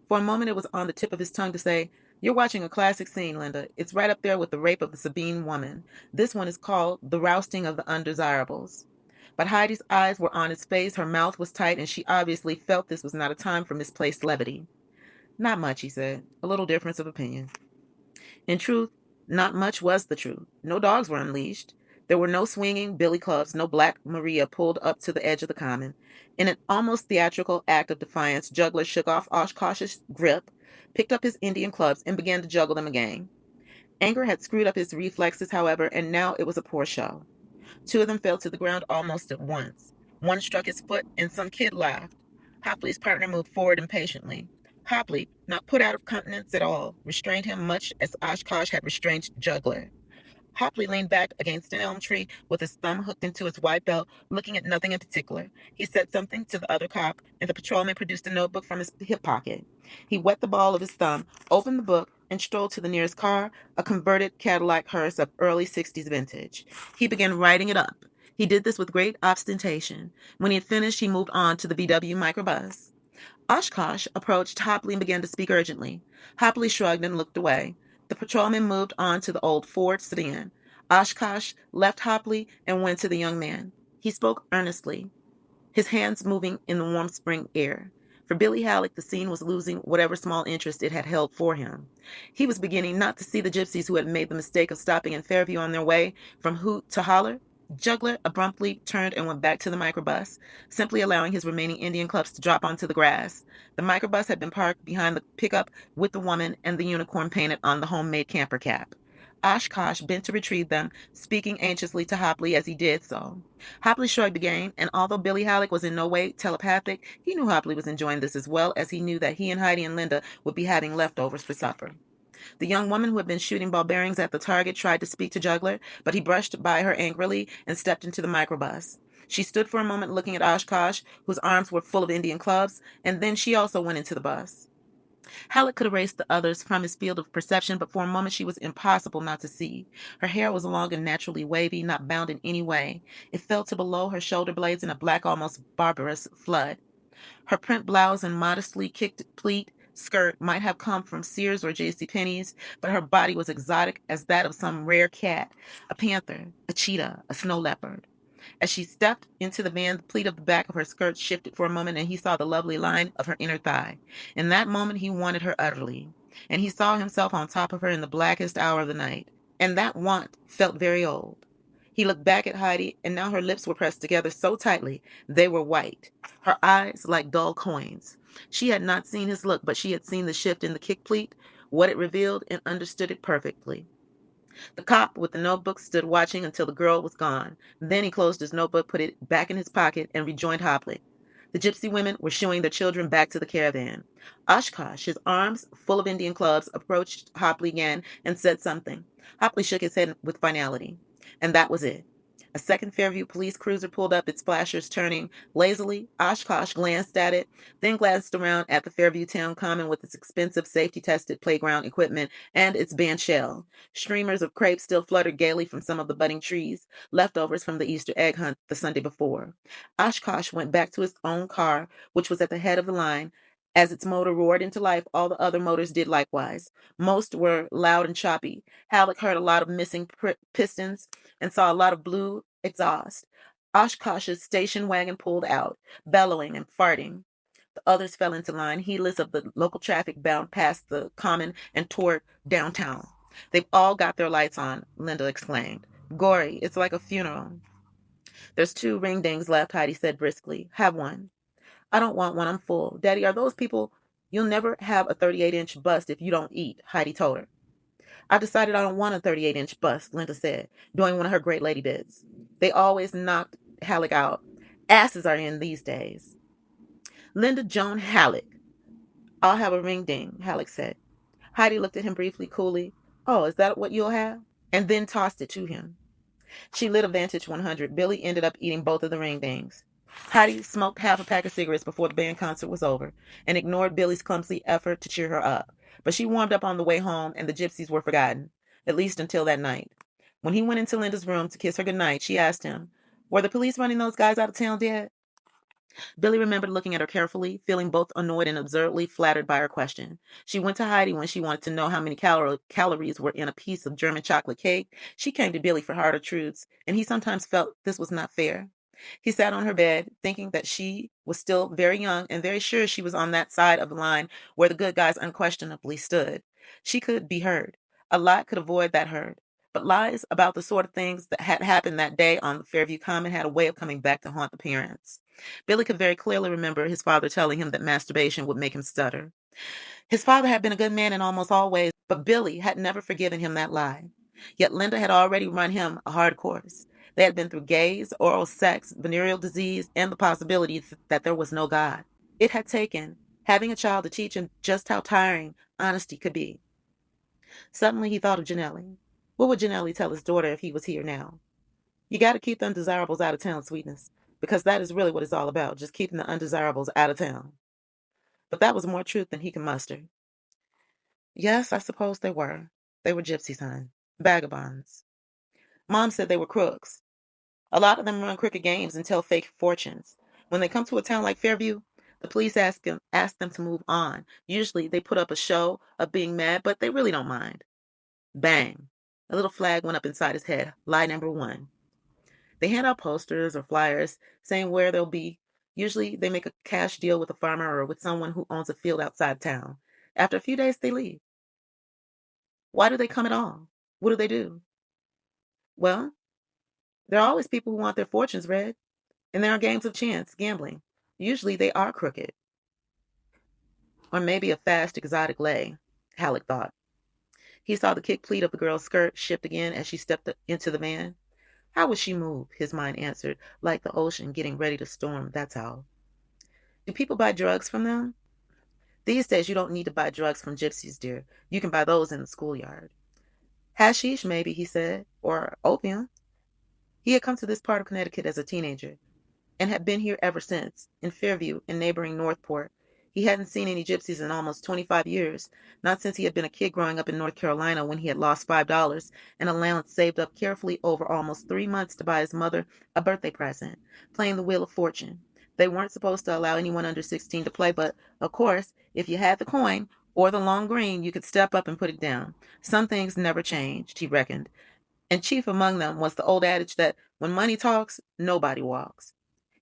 For a moment it was on the tip of his tongue to say, "You're watching a classic scene, Linda. It's right up there with the rape of the Sabine woman. This one is called The Rousting of the Undesirables." But Heidi's eyes were on his face, her mouth was tight, and she obviously felt this was not a time for misplaced levity. "Not much," he said. "A little difference of opinion." In truth, not much was the truth. No dogs were unleashed. There were no swinging billy clubs, no Black Maria pulled up to the edge of the common. In an almost theatrical act of defiance, Juggler shook off Oshkosh's grip, picked up his Indian clubs, and began to juggle them again. Anger had screwed up his reflexes, however, and now it was a poor show. 2 of them fell to the ground almost at once. One struck his foot, and some kid laughed. Hopley's partner moved forward impatiently. Hopley, not put out of countenance at all, restrained him much as Oshkosh had restrained Juggler. Hopley leaned back against an elm tree with his thumb hooked into his white belt, looking at nothing in particular. He said something to the other cop, and the patrolman produced a notebook from his hip pocket. He wet the ball of his thumb, opened the book, and strolled to the nearest car, a converted Cadillac hearse of early 60s vintage. He began writing it up. He did this with great ostentation. When he had finished, he moved on to the VW microbus. Oshkosh approached Hopley and began to speak urgently. Hopley shrugged and looked away. The patrolman moved on to the old Ford sedan. Oshkosh left Hopley and went to the young man. He spoke earnestly, his hands moving in the warm spring air. For Billy Halleck, the scene was losing whatever small interest it had held for him. He was beginning not to see the gypsies who had made the mistake of stopping in Fairview on their way from hoot to holler. Juggler abruptly turned and went back to the microbus, simply allowing his remaining Indian clubs to drop onto the grass. The microbus had been parked behind the pickup with the woman and the unicorn painted on the homemade camper cap. Oshkosh bent to retrieve them, speaking anxiously to Hopley as he did so. Hopley shrugged again, and although Billy Halleck was in no way telepathic, he knew Hopley was enjoying this as well as he knew that he and Heidi and Linda would be having leftovers for supper. The young woman who had been shooting ball bearings at the target tried to speak to Juggler, but he brushed by her angrily and stepped into the microbus. She stood for a moment looking at Oshkosh, whose arms were full of Indian clubs, and then she also went into the bus. Halleck could erase the others from his field of perception, but for a moment she was impossible not to see. Her hair was long and naturally wavy, not bound in any way. It fell to below her shoulder blades in a black, almost barbarous flood. Her print blouse and modestly kicked pleat skirt might have come from Sears or J.C. Penney's, but her body was exotic as that of some rare cat, a panther, a cheetah, a snow leopard. As she stepped into the van, the pleat of the back of her skirt shifted for a moment, and he saw the lovely line of her inner thigh. In that moment, he wanted her utterly, and he saw himself on top of her in the blackest hour of the night. And that want felt very old. He looked back at Heidi, and now her lips were pressed together so tightly they were white, her eyes like dull coins. She had not seen his look, but she had seen the shift in the kick pleat, what it revealed, and understood it perfectly. The cop with the notebook stood watching until the girl was gone. Then he closed his notebook, put it back in his pocket, and rejoined Hopley. The gypsy women were shooing their children back to the caravan. Oshkosh, his arms full of Indian clubs, approached Hopley again and said something. Hopley shook his head with finality. And that was it. A second Fairview police cruiser pulled up, its flashers turning lazily. Oshkosh glanced at it, then glanced around at the Fairview town common with its expensive, safety-tested playground equipment and its band shell. Streamers of crepe still fluttered gaily from some of the budding trees, leftovers from the Easter egg hunt the Sunday before. Oshkosh went back to his own car, which was at the head of the line. As its motor roared into life, all the other motors did likewise. Most were loud and choppy. Halleck heard a lot of missing pistons and saw a lot of blue exhaust. Oshkosh's station wagon pulled out, bellowing and farting. The others fell into line, heedless of the local traffic bound past the common and toward downtown. They've all got their lights on, Linda exclaimed. Gory, it's like a funeral. There's 2 ring dings left, Heidi said briskly. Have one. I don't want one, I'm full. Daddy, are those people? You'll never have a 38-inch bust if you don't eat, Heidi told her. I've decided I don't want a 38-inch bust, Linda said, doing one of her great lady bits. They always knocked Halleck out. Asses are in these days. Linda Joan Halleck. I'll have a ring ding, Halleck said. Heidi looked at him briefly, coolly. Oh, is that what you'll have? And then tossed it to him. She lit a Vantage 100. Billy ended up eating both of the ring dings. Heidi smoked half a pack of cigarettes before the band concert was over and ignored Billy's clumsy effort to cheer her up. But she warmed up on the way home, and the gypsies were forgotten, at least until that night. When he went into Linda's room to kiss her goodnight, she asked him, Were the police running those guys out of town dead? Billy remembered looking at her carefully, feeling both annoyed and absurdly flattered by her question. She went to Heidi when she wanted to know how many calories were in a piece of German chocolate cake. She came to Billy for harder truths, and he sometimes felt this was not fair. He sat on her bed, thinking that she was still very young and very sure she was on that side of the line where the good guys unquestionably stood. She could be heard. A lot could avoid that hurt. But lies about the sort of things that had happened that day on the Fairview Common had a way of coming back to haunt the parents. Billy could very clearly remember his father telling him that masturbation would make him stutter. His father had been a good man in almost all ways, but Billy had never forgiven him that lie. Yet Linda had already run him a hard course. They had been through gays, oral sex, venereal disease, and the possibility that there was no God. It had taken having a child to teach him just how tiring honesty could be. Suddenly he thought of Janelli. What would Janelli tell his daughter if he was here now? You got to keep the undesirables out of town, sweetness, because that is really what it's all about, just keeping the undesirables out of town. But that was more truth than he could muster. Yes, I suppose they were. They were gypsies, hon. Vagabonds. Mom said they were crooks. A lot of them run crooked games and tell fake fortunes. When they come to a town like Fairview, the police ask them to move on. Usually they put up a show of being mad, but they really don't mind. Bang! A little flag went up inside his head. Lie number one. They hand out posters or flyers saying where they'll be. Usually they make a cash deal with a farmer or with someone who owns a field outside town. After a few days, they leave. Why do they come at all? What do they do? Well, there are always people who want their fortunes read, and there are games of chance, gambling. Usually they are crooked. Or maybe a fast, exotic lay, Halleck thought. He saw the kick pleat of the girl's skirt shift again as she stepped into the van. How would she move? His mind answered, like the ocean getting ready to storm, that's how. Do people buy drugs from them? These days you don't need to buy drugs from gypsies, dear. You can buy those in the schoolyard. Hashish, maybe, he said, or opium. He had come to this part of Connecticut as a teenager and had been here ever since, in Fairview and neighboring Northport. He hadn't seen any gypsies in almost 25 years, not since he had been a kid growing up in North Carolina when he had lost $5, an allowance saved up carefully over almost 3 months to buy his mother a birthday present, playing the Wheel of Fortune. They weren't supposed to allow anyone under 16 to play, but, of course, if you had the coin or the long green, you could step up and put it down. Some things never changed, he reckoned, and chief among them was the old adage that when money talks, nobody walks.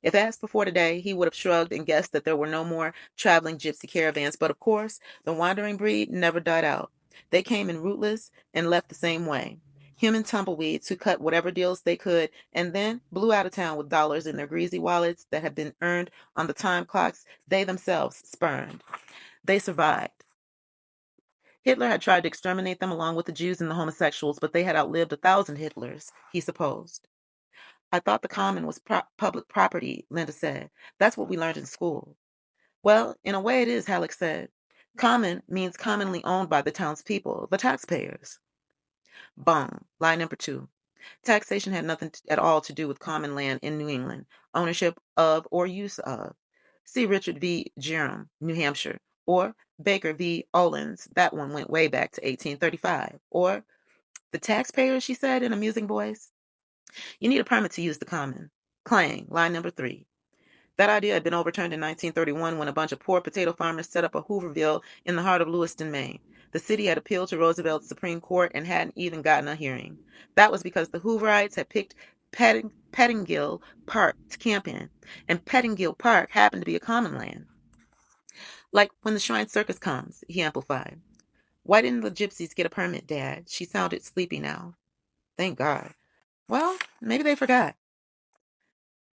If asked before today, he would have shrugged and guessed that there were no more traveling gypsy caravans, but of course, the wandering breed never died out. They came in rootless and left the same way. Human tumbleweeds who cut whatever deals they could and then blew out of town with dollars in their greasy wallets that had been earned on the time clocks they themselves spurned. They survived. Hitler had tried to exterminate them along with the Jews and the homosexuals, but they had outlived 1,000 Hitlers, he supposed. I thought the common was public property, Linda said. That's what we learned in school. Well, in a way it is, Halleck said. Common means commonly owned by the townspeople, the taxpayers. Boom. Lie number two. Taxation had nothing at all to do with common land in New England, ownership of or use of. See Richard v. Jerem, New Hampshire, or Baker v. Owens. That one went way back to 1835. Or the taxpayers, she said in a musing voice. You need a permit to use the common. Clang, line number three. That idea had been overturned in 1931 when a bunch of poor potato farmers set up a Hooverville in the heart of Lewiston, Maine. The city had appealed to Roosevelt's Supreme Court and hadn't even gotten a hearing. That was because the Hooverites had picked Pettingill Park to camp in, and Pettingill Park happened to be a common land. Like when the Shrine Circus comes, he amplified. Why didn't the gypsies get a permit, Dad? She sounded sleepy now. Thank God. Well, maybe they forgot.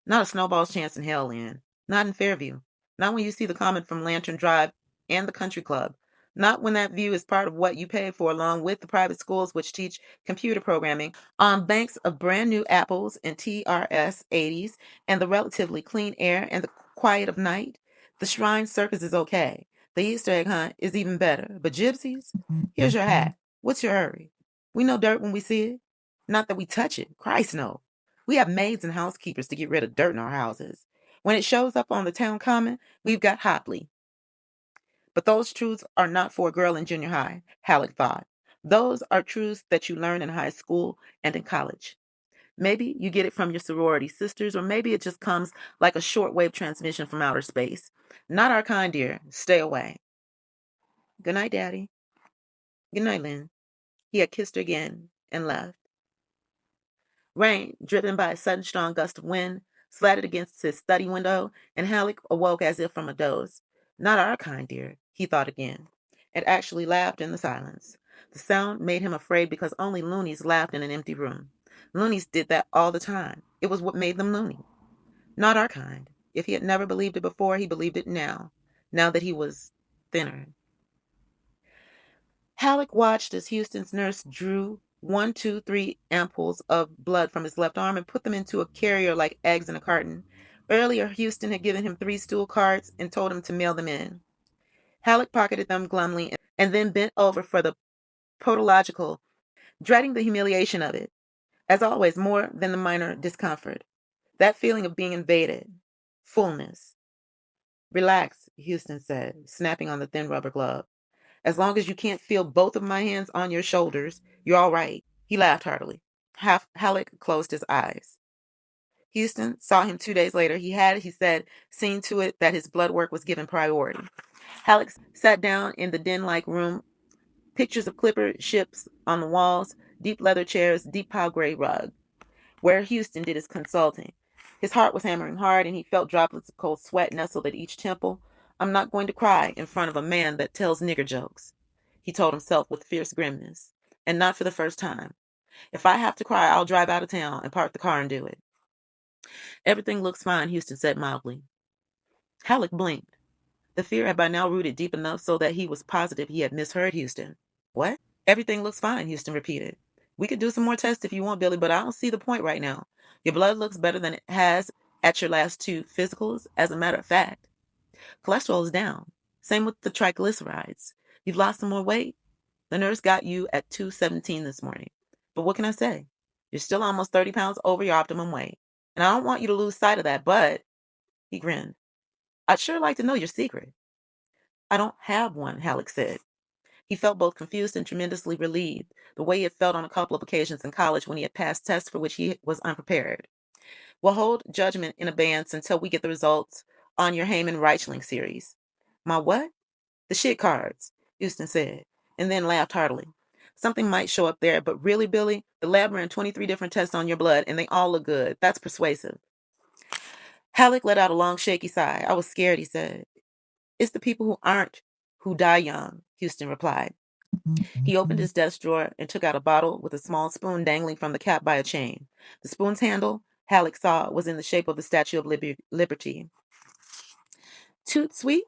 Not a snowball's chance in hell, Lynn. Not in Fairview. Not when you see the comet from Lantern Drive and the country club. Not when that view is part of what you pay for along with the private schools which teach computer programming on banks of brand new apples and TRS 80s and the relatively clean air and the quiet of night. The Shrine Circus is okay. The Easter egg hunt is even better. But gypsies? Here's your hat. What's your hurry? We know dirt when we see it. Not that we touch it. Christ, no. We have maids and housekeepers to get rid of dirt in our houses. When it shows up on the town common, we've got Hopley. But those truths are not for a girl in junior high, Halleck thought. Those are truths that you learn in high school and in college. Maybe you get it from your sorority sisters, or maybe it just comes like a shortwave transmission from outer space. Not our kind, dear. Stay away. Good night, Daddy. Good night, Lynn. He had kissed her again and left. Rain, driven by a sudden strong gust of wind, slatted against his study window, and Halleck awoke as if from a doze. Not our kind, dear, he thought again, and actually laughed in the silence. The sound made him afraid because only loonies laughed in an empty room. Loonies did that all the time. It was what made them loony. Not our kind. If he had never believed it before, he believed it now that he was thinner. Halleck watched as Houston's nurse drew 1, 2, 3 ampoules of blood from his left arm and put them into a carrier like eggs in a carton. Earlier, Houston had given him 3 stool cards and told him to mail them in. Halleck pocketed them glumly and then bent over for the podological, dreading the humiliation of it. As always, more than the minor discomfort. That feeling of being invaded. Fullness. Relax, Houston said, snapping on the thin rubber glove. As long as you can't feel both of my hands on your shoulders, you're all right. He laughed heartily. Halleck closed his eyes. Houston saw him 2 days later. He said, seen to it that his blood work was given priority. Halleck sat down in the den-like room Pictures of clipper ships on the walls, deep leather chairs, deep pile gray rug, where Houston did his consulting. His heart was hammering hard, and he felt droplets of cold sweat nestled at each temple. I'm not going to cry in front of a man that tells nigger jokes, he told himself with fierce grimness, and not for the first time. If I have to cry, I'll drive out of town and park the car and do it. Everything looks fine, Houston said mildly. Halleck blinked. The fear had by now rooted deep enough so that he was positive he had misheard Houston. What? Everything looks fine, Houston repeated. We could do some more tests if you want, Billy, but I don't see the point right now. Your blood looks better than it has at your last two physicals, as a matter of fact. Cholesterol is down. Same with the triglycerides. You've lost some more weight. The nurse got you at 217 this morning. But what can I say? You're still almost 30 pounds over your optimum weight. And I don't want you to lose sight of that, but, he grinned, I'd sure like to know your secret. I don't have one, Halleck said. He felt both confused and tremendously relieved, the way he had felt on a couple of occasions in college when he had passed tests for which he was unprepared. We'll hold judgment in abeyance until we get the results on your Heyman Reichling series. My what? The shit cards, Houston said, and then laughed heartily. Something might show up there, but really, Billy, the lab ran 23 different tests on your blood, and they all look good. That's persuasive. Halleck let out a long, shaky sigh. I was scared, he said. It's the people who aren't who die young, Houston replied. He opened his desk drawer and took out a bottle with a small spoon dangling from the cap by a chain. The spoon's handle, Halleck saw, was in the shape of the Statue of Liberty. Toot sweet?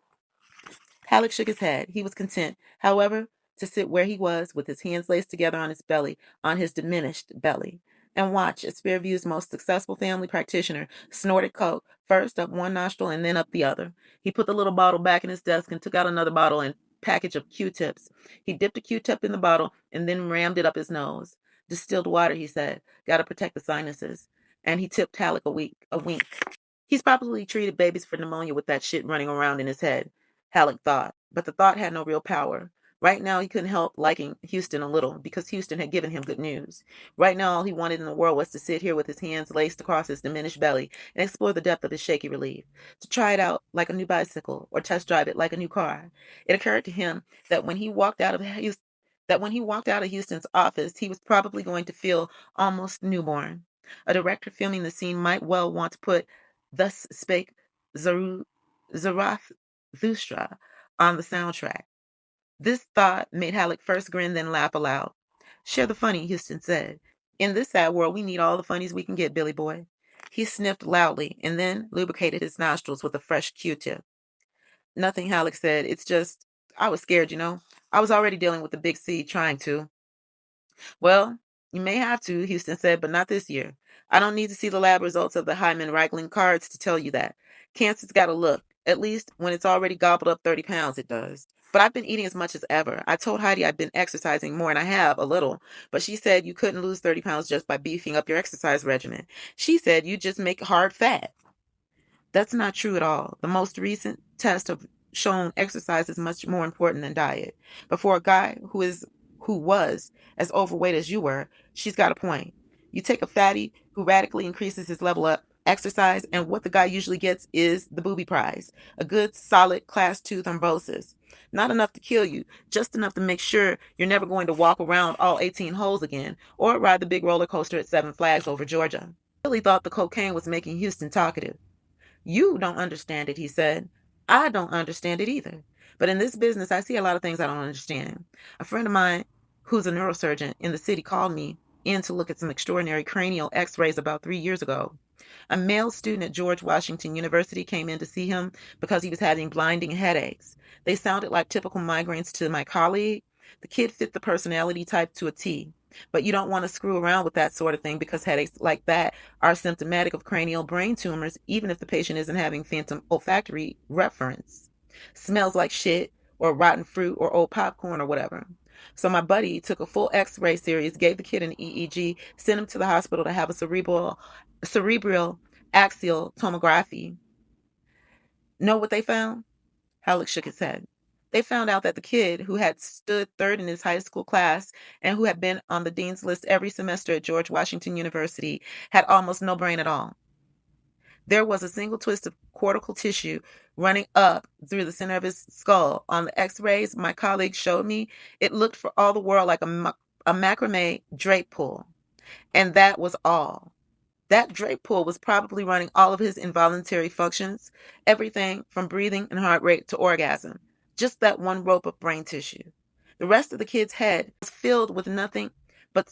Halleck shook his head. He was content, however, to sit where he was with his hands laced together on his belly, on his diminished belly, and watch as Fairview's most successful family practitioner snorted coke, first up one nostril and then up the other. He put the little bottle back in his desk and took out another bottle and package of Q-tips. He dipped a Q-tip in the bottle and then rammed it up his nose. Distilled water, he said. Gotta protect the sinuses. And he tipped Halleck a wink. He's probably treated babies for pneumonia with that shit running around in his head, Halleck thought. But the thought had no real power. Right now, he couldn't help liking Houston a little because Houston had given him good news. Right now, all he wanted in the world was to sit here with his hands laced across his diminished belly and explore the depth of his shaky relief, to try it out like a new bicycle or test drive it like a new car. It occurred to him that when he walked out of Houston's office, he was probably going to feel almost newborn. A director filming the scene might well want to put "Thus Spake Zarathustra" on the soundtrack. This thought made Halleck first grin, then laugh aloud. Share the funny, Houston said. In this sad world, we need all the funnies we can get, Billy boy. He sniffed loudly and then lubricated his nostrils with a fresh Q-tip. Nothing, Halleck said. It's just, I was scared, you know. I was already dealing with the big C, trying to. Well, you may have to, Houston said, but not this year. I don't need to see the lab results of the Hyman Reichling cards to tell you that. Cancer's got to look. At least when it's already gobbled up 30 pounds, it does. But I've been eating as much as ever. I told Heidi I've been exercising more, and I have, a little. But she said you couldn't lose 30 pounds just by beefing up your exercise regimen. She said you just make hard fat. That's not true at all. The most recent tests have shown exercise is much more important than diet. But for a guy who was as overweight as you were, she's got a point. You take a fatty who radically increases his level of exercise, and what the guy usually gets is the booby prize, a good solid class 2 thrombosis. Not enough to kill you, just enough to make sure you're never going to walk around all 18 holes again, or ride the big roller coaster at Seven Flags over Georgia. Billy thought the cocaine was making Houston talkative. You don't understand it, he said. I don't understand it either. But in this business, I see a lot of things I don't understand. A friend of mine who's a neurosurgeon in the city called me in to look at some extraordinary cranial x-rays about 3 years ago. A male student at George Washington University came in to see him because he was having blinding headaches. They sounded like typical migraines to my colleague. The kid fit the personality type to a T. But you don't want to screw around with that sort of thing because headaches like that are symptomatic of cranial brain tumors, even if the patient isn't having phantom olfactory reference. Smells like shit or rotten fruit or old popcorn or whatever. So my buddy took a full x-ray series, gave the kid an EEG, sent him to the hospital to have a cerebral axial tomography. Know what they found? Halleck shook his head. They found out that the kid who had stood third in his high school class and who had been on the dean's list every semester at George Washington University had almost no brain at all. There was a single twist of cortical tissue running up through the center of his skull. On the x-rays my colleague showed me, it looked for all the world like a macrame drape pull. And that was all. That drape pull was probably running all of his involuntary functions, everything from breathing and heart rate to orgasm. Just that one rope of brain tissue. The rest of the kid's head was filled with nothing but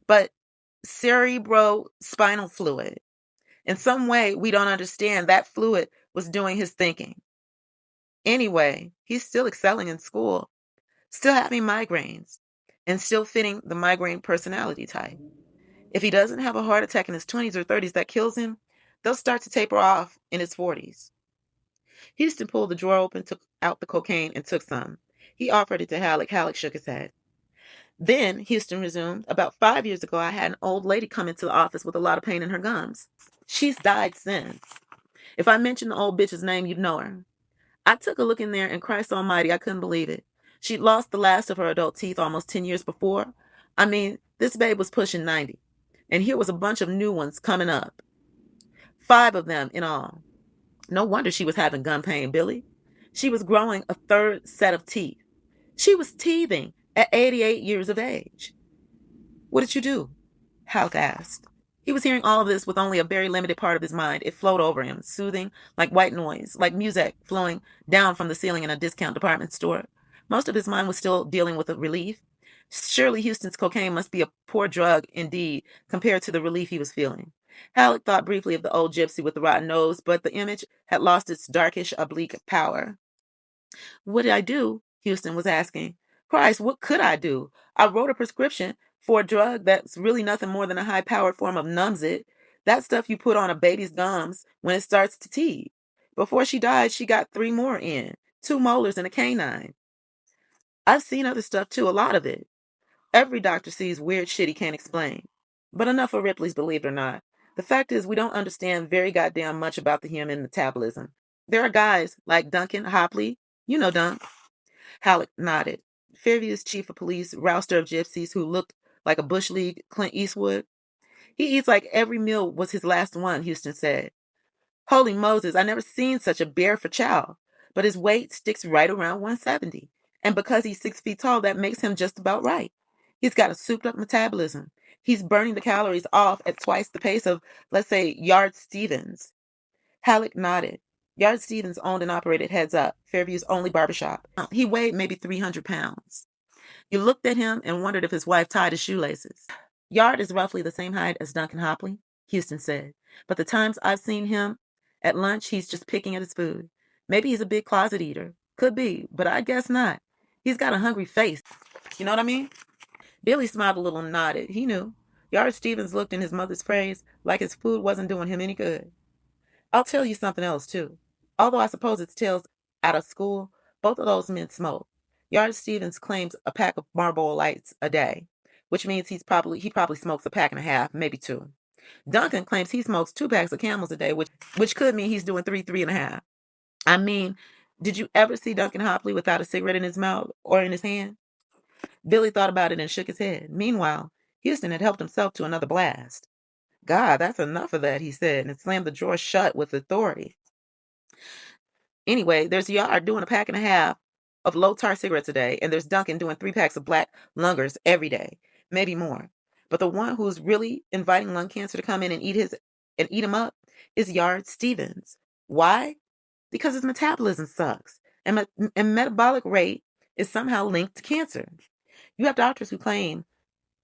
but cerebrospinal fluid. In some way we don't understand, that fluid was doing his thinking. Anyway, he's still excelling in school, still having migraines, and still fitting the migraine personality type. If he doesn't have a heart attack in his 20s or 30s that kills him, they'll start to taper off in his 40s. Houston pulled the drawer open, took out the cocaine, and took some. He offered it to Halleck. Halleck shook his head. Then, Houston resumed, about 5 years ago, I had an old lady come into the office with a lot of pain in her gums. She's died since. If I mention the old bitch's name, you'd know her. I took a look in there, and Christ almighty, I couldn't believe it. She'd lost the last of her adult teeth almost 10 years before. I mean, this babe was pushing 90. And here was a bunch of new ones coming up. 5 of them in all. No wonder she was having gum pain, Billy. She was growing a third set of teeth. She was teething at 88 years of age. What did you do? Halk asked. He was hearing all of this with only a very limited part of his mind. It flowed over him, soothing, like white noise, like music flowing down from the ceiling in a discount department store. Most of his mind was still dealing with the relief. Surely Houston's cocaine must be a poor drug indeed, compared to the relief he was feeling. Halleck thought briefly of the old gypsy with the rotten nose, but the image had lost its darkish, oblique power. What did I do? Houston was asking. Christ, what could I do? I wrote a prescription for a drug that's really nothing more than a high-powered form of Numsit. That stuff you put on a baby's gums when it starts to teeth. Before she died, she got 3 more in, 2 molars and a canine. I've seen other stuff too, a lot of it. Every doctor sees weird shit he can't explain. But enough of Ripley's, believe it or not. The fact is, we don't understand very goddamn much about the human metabolism. There are guys like Duncan Hopley. You know Dunk. Halleck nodded. Fairview's chief of police, rouster of gypsies who looked like a Bush League Clint Eastwood. He eats like every meal was his last one, Houston said. Holy Moses, I never seen such a bear for chow. But his weight sticks right around 170. And because he's 6 feet tall, that makes him just about right. He's got a souped up metabolism. He's burning the calories off at twice the pace of, let's say, Yard Stevens. Halleck nodded. Yard Stevens owned and operated Heads Up, Fairview's only barbershop. He weighed maybe 300 pounds. You looked at him and wondered if his wife tied his shoelaces. Yard is roughly the same height as Duncan Hopley, Houston said. But the times I've seen him at lunch, he's just picking at his food. Maybe he's a big closet eater. Could be, but I guess not. He's got a hungry face. You know what I mean? Billy smiled a little and nodded. He knew. Yard Stevens looked in his mother's face like his food wasn't doing him any good. I'll tell you something else, too. Although I suppose it's tales out of school, both of those men smoke. Yard Stevens claims a pack of Marlboro Lights a day, which means he probably smokes a pack and a half, maybe 2. Duncan claims he smokes 2 packs of Camels a day, which could mean he's doing 3 and a half. I mean, did you ever see Duncan Hopley without a cigarette in his mouth or in his hand? Billy thought about it and shook his head. Meanwhile, Houston had helped himself to another blast. God, that's enough of that, he said, and slammed the drawer shut with authority. Anyway, there's Yard doing a pack and a half of low tar cigarettes a day, and there's Duncan doing 3 packs of black lungers every day, maybe more. But the one who's really inviting lung cancer to come in and eat him up is Yard Stevens. Why? Because his metabolism sucks, and metabolic rate is somehow linked to cancer. You have doctors who claim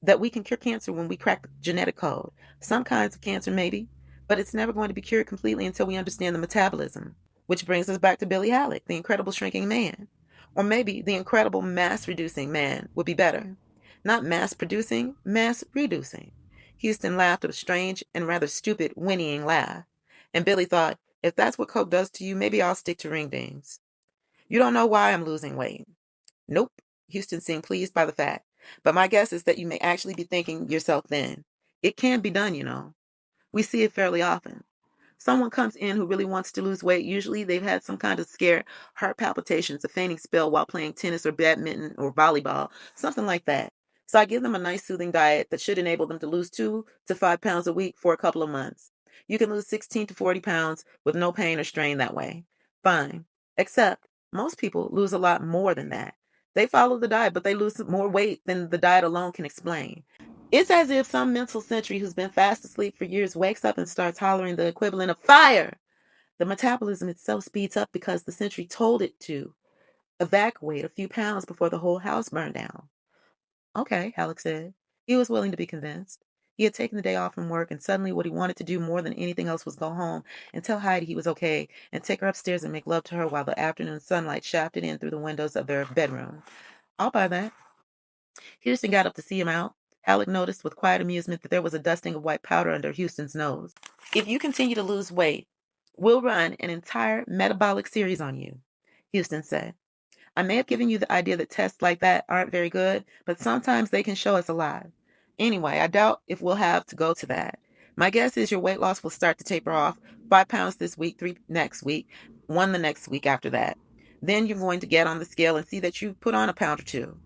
that we can cure cancer when we crack the genetic code. Some kinds of cancer, maybe, but it's never going to be cured completely until we understand the metabolism. Which brings us back to Billy Halleck, the incredible shrinking man. Or maybe the incredible mass-reducing man would be better. Not mass-producing, mass-reducing. Houston laughed a strange and rather stupid whinnying laugh. And Billy thought, if that's what coke does to you, maybe I'll stick to ring dings. You don't know why I'm losing weight. Nope. Houston seemed pleased by the fact. But my guess is that you may actually be thinking yourself thin. It can be done, you know. We see it fairly often. Someone comes in who really wants to lose weight. Usually they've had some kind of scare, heart palpitations, a fainting spell while playing tennis or badminton or volleyball, something like that. So I give them a nice soothing diet that should enable them to lose 2 to 5 pounds a week for a couple of months. You can lose 16 to 40 pounds with no pain or strain that way. Fine. Except most people lose a lot more than that. They follow the diet, but they lose more weight than the diet alone can explain. It's as if some mental sentry who's been fast asleep for years wakes up and starts hollering the equivalent of fire. The metabolism itself speeds up because the sentry told it to evacuate a few pounds before the whole house burned down. Okay, Halleck said. He was willing to be convinced. He had taken the day off from work, and suddenly what he wanted to do more than anything else was go home and tell Heidi he was okay and take her upstairs and make love to her while the afternoon sunlight shafted in through the windows of their bedroom. I'll buy that. Houston got up to see him out. Halleck noticed with quiet amusement that there was a dusting of white powder under Houston's nose. If you continue to lose weight, we'll run an entire metabolic series on you, Houston said. I may have given you the idea that tests like that aren't very good, but sometimes they can show us alive. Anyway, I doubt if we'll have to go to that. My guess is your weight loss will start to taper off 5 pounds this week, 3 next week, 1 the next week after that. Then you're going to get on the scale and see that you've put on a pound or two.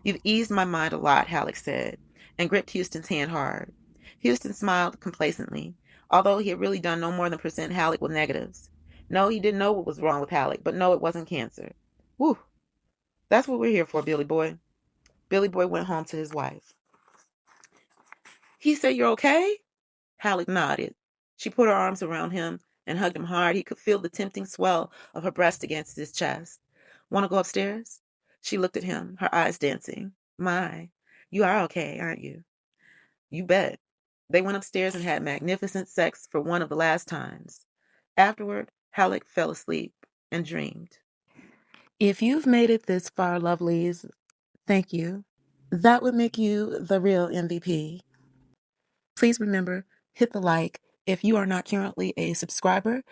You've eased my mind a lot, Halleck said, and gripped Houston's hand hard. Houston smiled complacently, although he had really done no more than present Halleck with negatives. No, he didn't know what was wrong with Halleck, but no, it wasn't cancer. Whew. That's what we're here for, Billy Boy. Billy Boy went home to his wife. He said, "You're okay?" Halleck nodded. She put her arms around him and hugged him hard. He could feel the tempting swell of her breast against his chest. Want to go upstairs? She looked at him, her eyes dancing. My, you are okay, aren't you? You bet. They went upstairs and had magnificent sex for one of the last times. Afterward, Halleck fell asleep and dreamed. If you've made it this far, lovelies, thank you. That would make you the real MVP. Please remember, hit the like. If you are not currently a subscriber,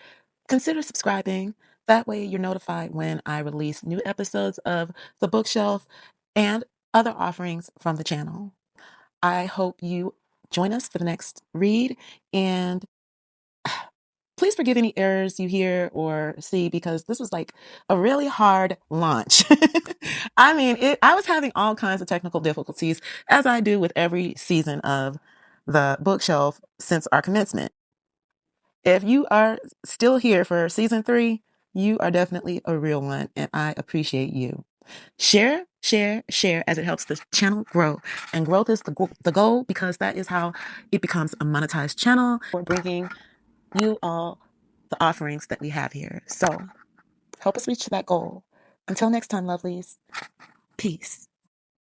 consider subscribing. That way you're notified when I release new episodes of The Bookshelf and other offerings from the channel. I hope you join us for the next read, and please forgive any errors you hear or see because this was like a really hard launch. I mean, I was having all kinds of technical difficulties, as I do with every season of The Bookshelf since our commencement. If you are still here for season 3, you are definitely a real one, and I appreciate you. Share, share, share as it helps the channel grow. And growth is the goal because that is how it becomes a monetized channel for bringing you all the offerings that we have here. So help us reach that goal. Until next time, lovelies, peace.